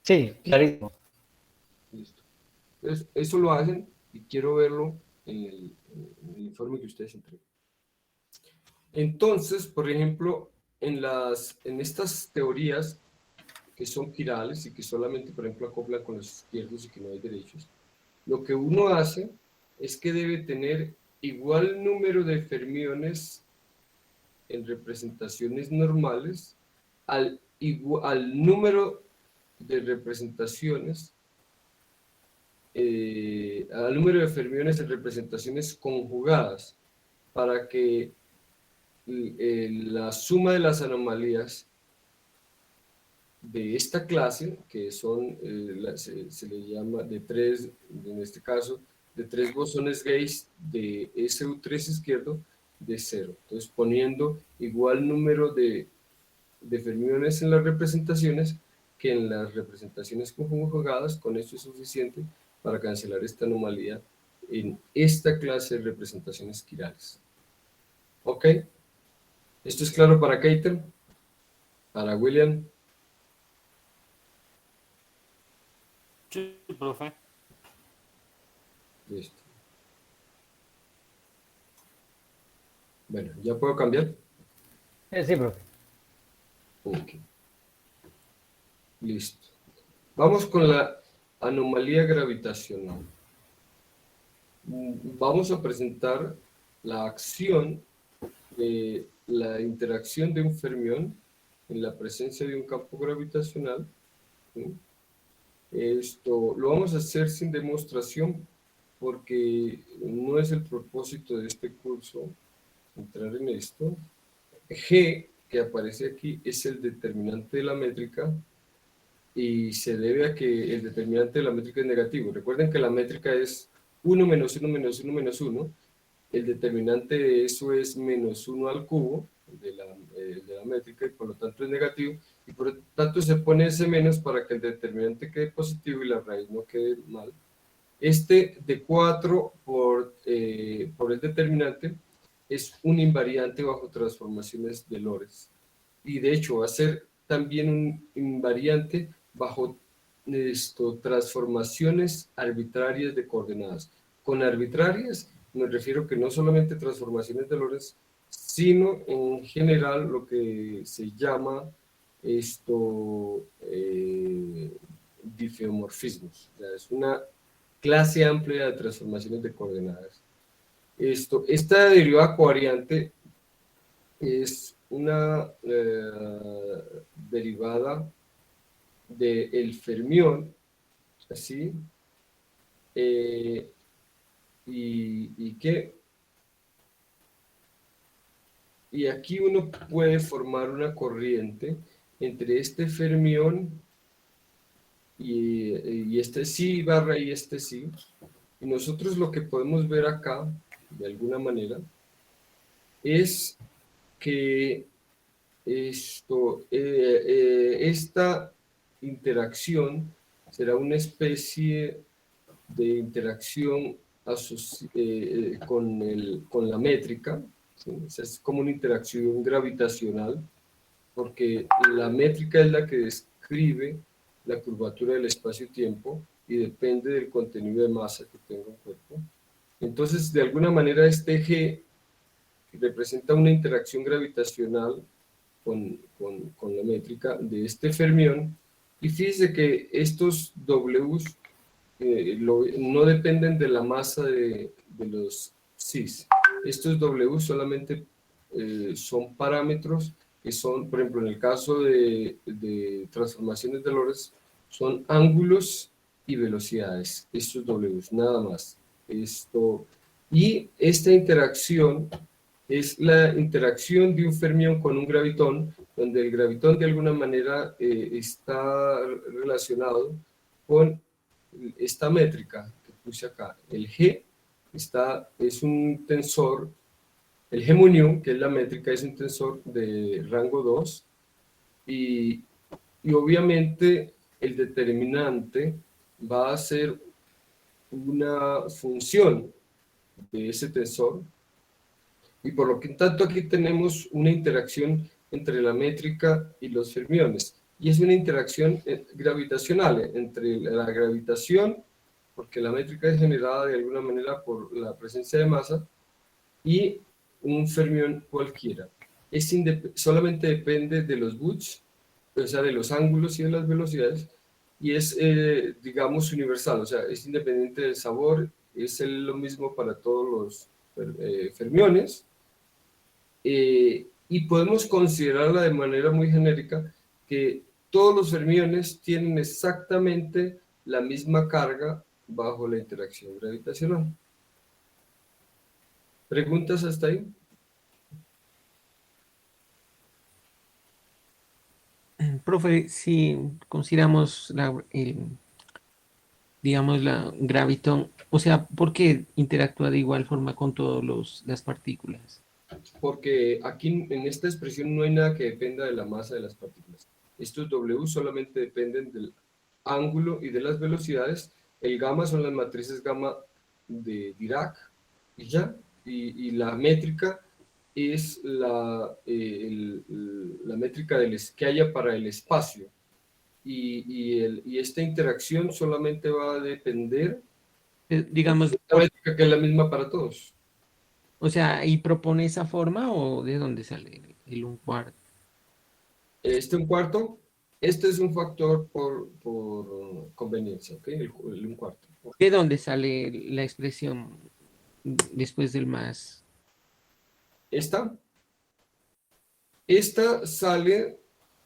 Sí, clarísimo. Listo. Entonces, eso lo hacen y quiero verlo en el informe que ustedes entregan. Entonces, por ejemplo, en estas teorías que son quirales y que solamente, por ejemplo, acoplan con los izquierdos y que no hay derechos, lo que uno hace es que debe tener igual número de fermiones en representaciones normales al número de representaciones, al número de fermiones en representaciones conjugadas, para que la suma de las anomalías de esta clase, que son, se le llama de tres, en este caso, de 3 bosones gays de SU3 izquierdo, de 0. Entonces, poniendo igual número de fermiones en las representaciones que en las representaciones conjugadas, con esto es suficiente para cancelar esta anomalía en esta clase de representaciones quirales. ¿Ok? ¿Esto es claro para Keiter? ¿Para William? Sí, profe. Listo. Bueno, ¿ya puedo cambiar? Sí, profe. Ok. Listo. Vamos con la anomalía gravitacional. Vamos a presentar la acción de la interacción de un fermión en la presencia de un campo gravitacional. ¿Sí? Esto lo vamos a hacer sin demostración porque no es el propósito de este curso entrar en esto. G, que aparece aquí, es el determinante de la métrica y se debe a que el determinante de la métrica es negativo. Recuerden que la métrica es 1 menos 1 menos 1 menos 1. El determinante de eso es menos 1 al cubo de la métrica y por lo tanto es negativo. Y por lo tanto se pone ese menos para que el determinante quede positivo y la raíz no quede mal. Este de 4 por el determinante es un invariante bajo transformaciones de Lorentz. Y de hecho va a ser también un invariante bajo transformaciones arbitrarias de coordenadas. Con arbitrarias me refiero que no solamente transformaciones de Lorentz, sino en general lo que se llama difeomorfismos. O sea, es una clase amplia de transformaciones de coordenadas. Esta derivada covariante es una derivada del fermión, ¿así? Y aquí uno puede formar una corriente entre este fermión y este sí barra y este sí. Y nosotros lo que podemos ver acá, de alguna manera, es que esta interacción será una especie de interacción con la métrica, ¿sí? O sea, es como una interacción gravitacional, porque la métrica es la que describe la curvatura del espacio-tiempo y depende del contenido de masa que tenga un cuerpo. Entonces, de alguna manera, este G representa una interacción gravitacional con la métrica de este fermión, y fíjese que estos Ws no dependen de la masa de los cis. Estos W solamente son parámetros que son, por ejemplo, en el caso de transformaciones de Lorentz, son ángulos y velocidades, estos Ws, nada más. Y esta interacción es la interacción de un fermión con un gravitón, donde el gravitón de alguna manera está relacionado con esta métrica que puse acá. El G es un tensor, el G mu, que es la métrica, es un tensor de rango 2, y obviamente el determinante va a ser una función de ese tensor, y por lo que tanto aquí tenemos una interacción entre la métrica y los fermiones, y es una interacción gravitacional entre la gravitación, porque la métrica es generada de alguna manera por la presencia de masa, y un fermión cualquiera. Solamente depende de los Wutz, o sea, de los ángulos y de las velocidades, y es, digamos, universal, o sea, es independiente del sabor, es lo mismo para todos los fermiones, y podemos considerarla de manera muy genérica que todos los fermiones tienen exactamente la misma carga bajo la interacción gravitacional. ¿Preguntas hasta ahí? Profe, si consideramos digamos, la gravitón, o sea, ¿por qué interactúa de igual forma con todas las partículas? Porque aquí en esta expresión no hay nada que dependa de la masa de las partículas. Estos W solamente dependen del ángulo y de las velocidades. El gamma son las matrices gamma de Dirac, y ya. Y la métrica es la métrica que haya para el espacio. Y esta interacción solamente va a depender Digamos, de la métrica que es la misma para todos. o sea, ¿y propone esa forma o de dónde sale el 1/4? Un cuarto, este es un factor por conveniencia, ¿ok? El 1/4. ¿De dónde sale la expresión después del más? Esta sale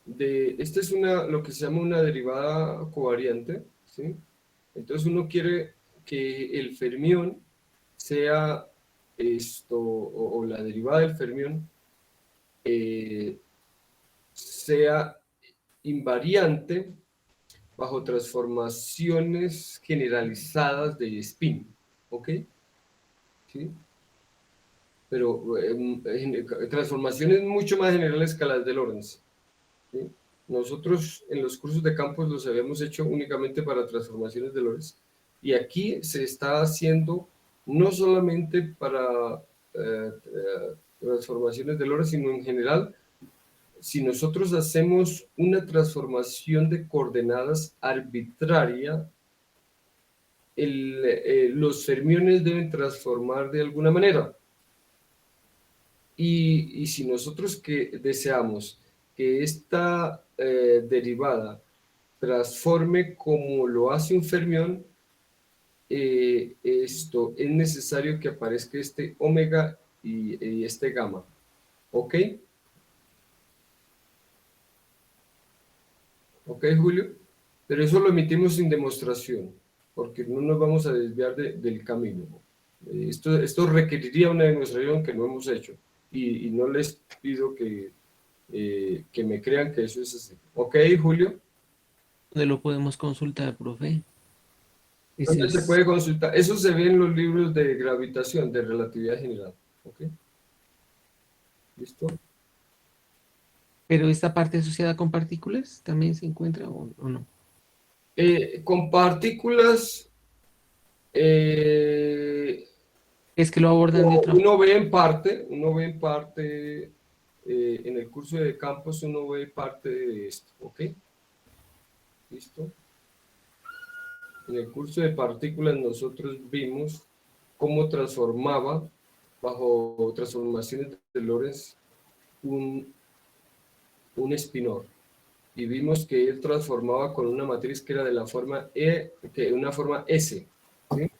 esta es lo que se llama una derivada covariante, ¿sí? Entonces uno quiere que el fermión sea o la derivada del fermión sea invariante bajo transformaciones generalizadas de spin, ¿ok? ¿Sí? Pero transformaciones mucho más generales que las de Lorentz, ¿sí? Nosotros en los cursos de campos los habíamos hecho únicamente para transformaciones de Lorentz, y aquí se está haciendo no solamente para transformaciones de Lorentz, sino en general. Si nosotros hacemos una transformación de coordenadas arbitraria, los fermiones deben transformar de alguna manera. Y si nosotros deseamos que esta derivada transforme como lo hace un fermión, esto es necesario que aparezca este omega y este gamma. ¿Ok? ¿Ok, Julio? Pero eso lo emitimos sin demostración, porque no nos vamos a desviar del camino. Esto requeriría una demostración que no hemos hecho, y no les pido que me crean que eso es así. ¿Ok, Julio? ¿Dónde lo podemos consultar, profe? ¿Dónde se puede consultar? Eso se ve en los libros de gravitación, de relatividad general. ¿Ok? ¿Listo? ¿Pero esta parte asociada con partículas también se encuentra o no? Con partículas, Es que lo abordan de otra uno ve en parte, en el curso de campos uno ve parte de esto, ¿ok? ¿Listo? En el curso de partículas nosotros vimos cómo transformaba, bajo transformaciones de Lorentz, un espinor. Y vimos que él transformaba con una matriz que era de la forma una forma S. ¿Sí?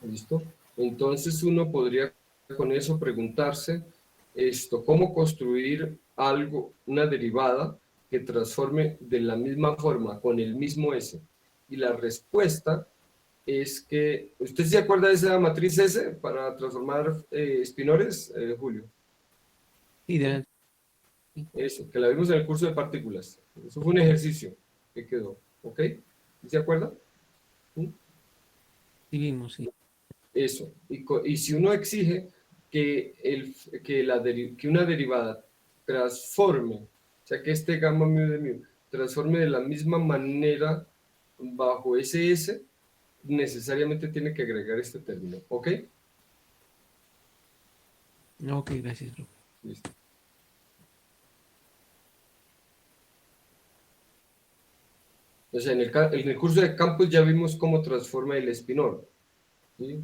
¿Listo? Entonces uno podría con eso preguntarse cómo construir algo, una derivada que transforme de la misma forma con el mismo S. Y la respuesta es que, ¿usted se acuerda de esa matriz S para transformar espinores, Julio? Sí, Eso, que la vimos en el curso de partículas. Eso fue un ejercicio que quedó, ¿ok? ¿Se acuerda? sí vimos, sí. Eso. Y si uno exige que una derivada transforme, o sea, que este gamma mu de mu transforme de la misma manera bajo SS, necesariamente tiene que agregar este término, ¿ok? Ok, gracias, profe. Listo. O sea, en el curso de campos ya vimos cómo transforma el espinor, ¿sí?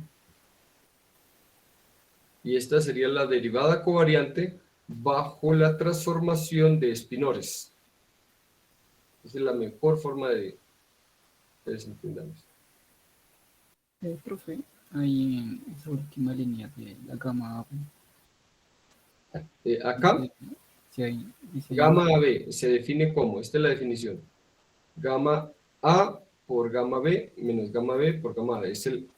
Y esta sería la derivada covariante bajo la transformación de espinores. Esa es la mejor forma de desentendamos. Profe, ahí en esa última línea de la gama AB, Acá, si hay, dice gamma AB se define como, esta es la definición, gamma A por gamma B menos gamma B por gamma A. Es el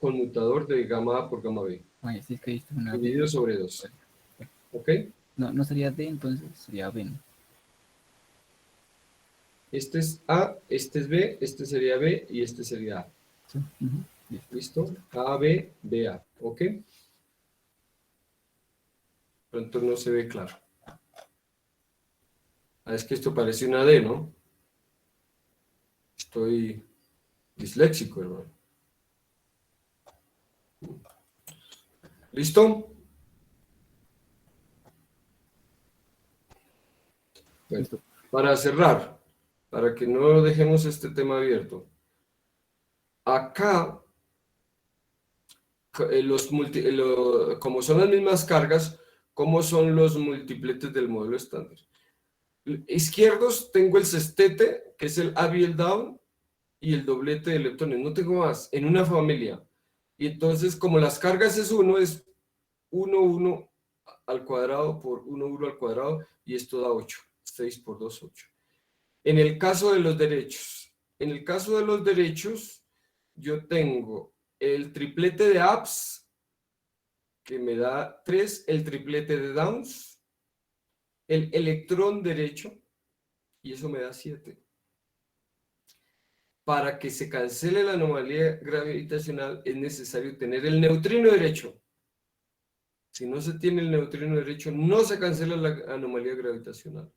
conmutador de gamma A por gamma B. Oye, si es que diste una Dividido sobre 2. ¿Ok? no sería D, entonces sería B, ¿no? Este es A, este es B, este sería B y este sería A. Sí. ¿Listo? A, B, B, A. ¿Ok? Pronto no se ve claro. Ah, es que esto parece una D, ¿no? Estoy disléxico, hermano. ¿Listo? Bueno, para cerrar, para que no dejemos este tema abierto. Acá, como son las mismas cargas, ¿cómo son los multipletes del modelo estándar? Izquierdos tengo el sextete, que es el up y el down, y el doblete de leptones. No tengo más, en una familia. Y entonces, como las cargas es 1, es 1, 1, al cuadrado por 1 U al cuadrado, y esto da 8. 6 por 2, 8. En el caso de los derechos, yo tengo el triplete de ups, que me da 3, el triplete de downs, el electrón derecho, y eso me da 7. Para que se cancele la anomalía gravitacional es necesario tener el neutrino derecho. Si no se tiene el neutrino derecho, no se cancela la anomalía gravitacional.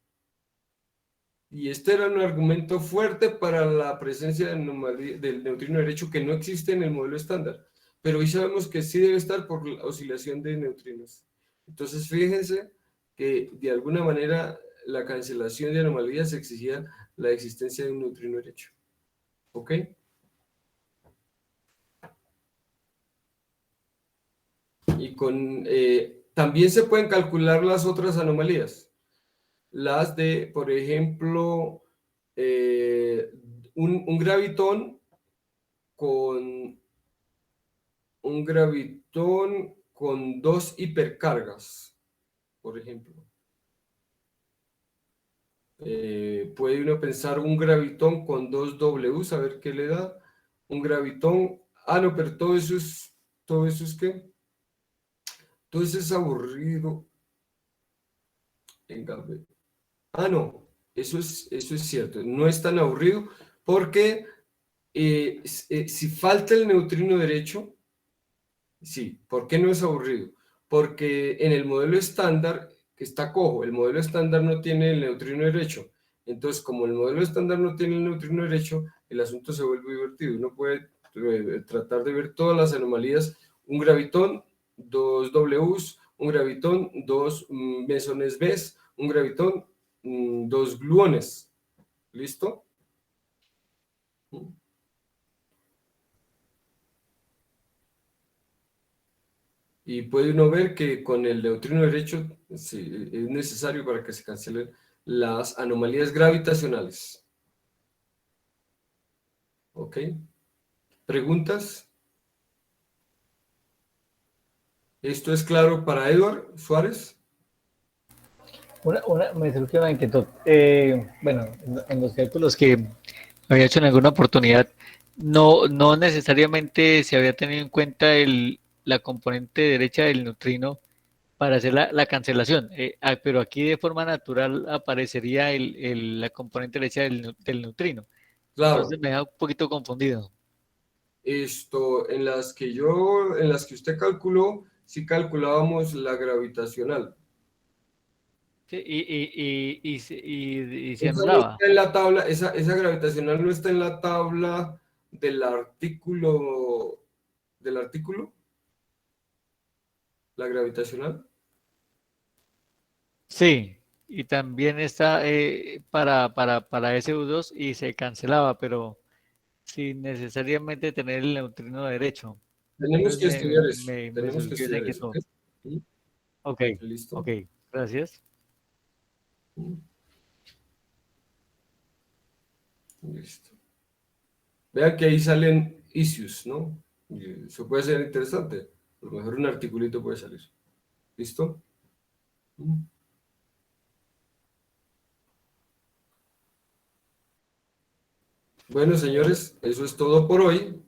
Y este era un argumento fuerte para la presencia del neutrino derecho, que no existe en el modelo estándar. Pero hoy sabemos que sí debe estar por la oscilación de neutrinos. Entonces, fíjense que de alguna manera la cancelación de anomalías exigía la existencia de un neutrino derecho. ¿Ok? Y también se pueden calcular las otras anomalías. Las de, por ejemplo, un gravitón con dos hipercargas, por ejemplo. Puede uno pensar un gravitón con 2 Ws, a ver qué le da. Un gravitón, no, pero todo eso es ¿qué? Todo eso es aburrido. Venga, ve. No, eso es cierto, no es tan aburrido, porque si falta el neutrino derecho, sí, ¿por qué no es aburrido? Porque en el modelo estándar está cojo, el modelo estándar no tiene el neutrino derecho. Entonces, como el modelo estándar no tiene el neutrino derecho, el asunto se vuelve divertido. Uno puede tratar de ver todas las anomalías, un gravitón, 2 Ws, un gravitón, 2 mesones Bs, un gravitón, 2 gluones. ¿Listo? Y puede uno ver que con el neutrino derecho sí, es necesario para que se cancelen las anomalías gravitacionales. ¿Ok? ¿Preguntas? ¿Esto es claro para Edward Suárez? Me surgió una inquietud. Bueno, en los cálculos que había hecho en alguna oportunidad, no necesariamente se había tenido en cuenta la componente derecha del neutrino para hacer la cancelación, pero aquí de forma natural aparecería la componente derecha del neutrino. Claro. Entonces me da un poquito confundido. En las que usted calculó, sí calculábamos la gravitacional. Sí, y se Esa no anulaba. está en la tabla, esa gravitacional no está en la tabla del artículo, la gravitacional. Sí, y también está para SU2 y se cancelaba, pero sin necesariamente tener el neutrino derecho. Tenemos Entonces que estudiar eso, me tenemos que surgió esa estudiar eso, inquietud. ¿ok? ¿Mm? Ok, ¿Listo? ok, gracias. ¿Mm? Listo. Vean que ahí salen issues, ¿no? Y eso puede ser interesante. A lo mejor un articulito puede salir. ¿Listo? ¿Mm? Bueno, señores, eso es todo por hoy.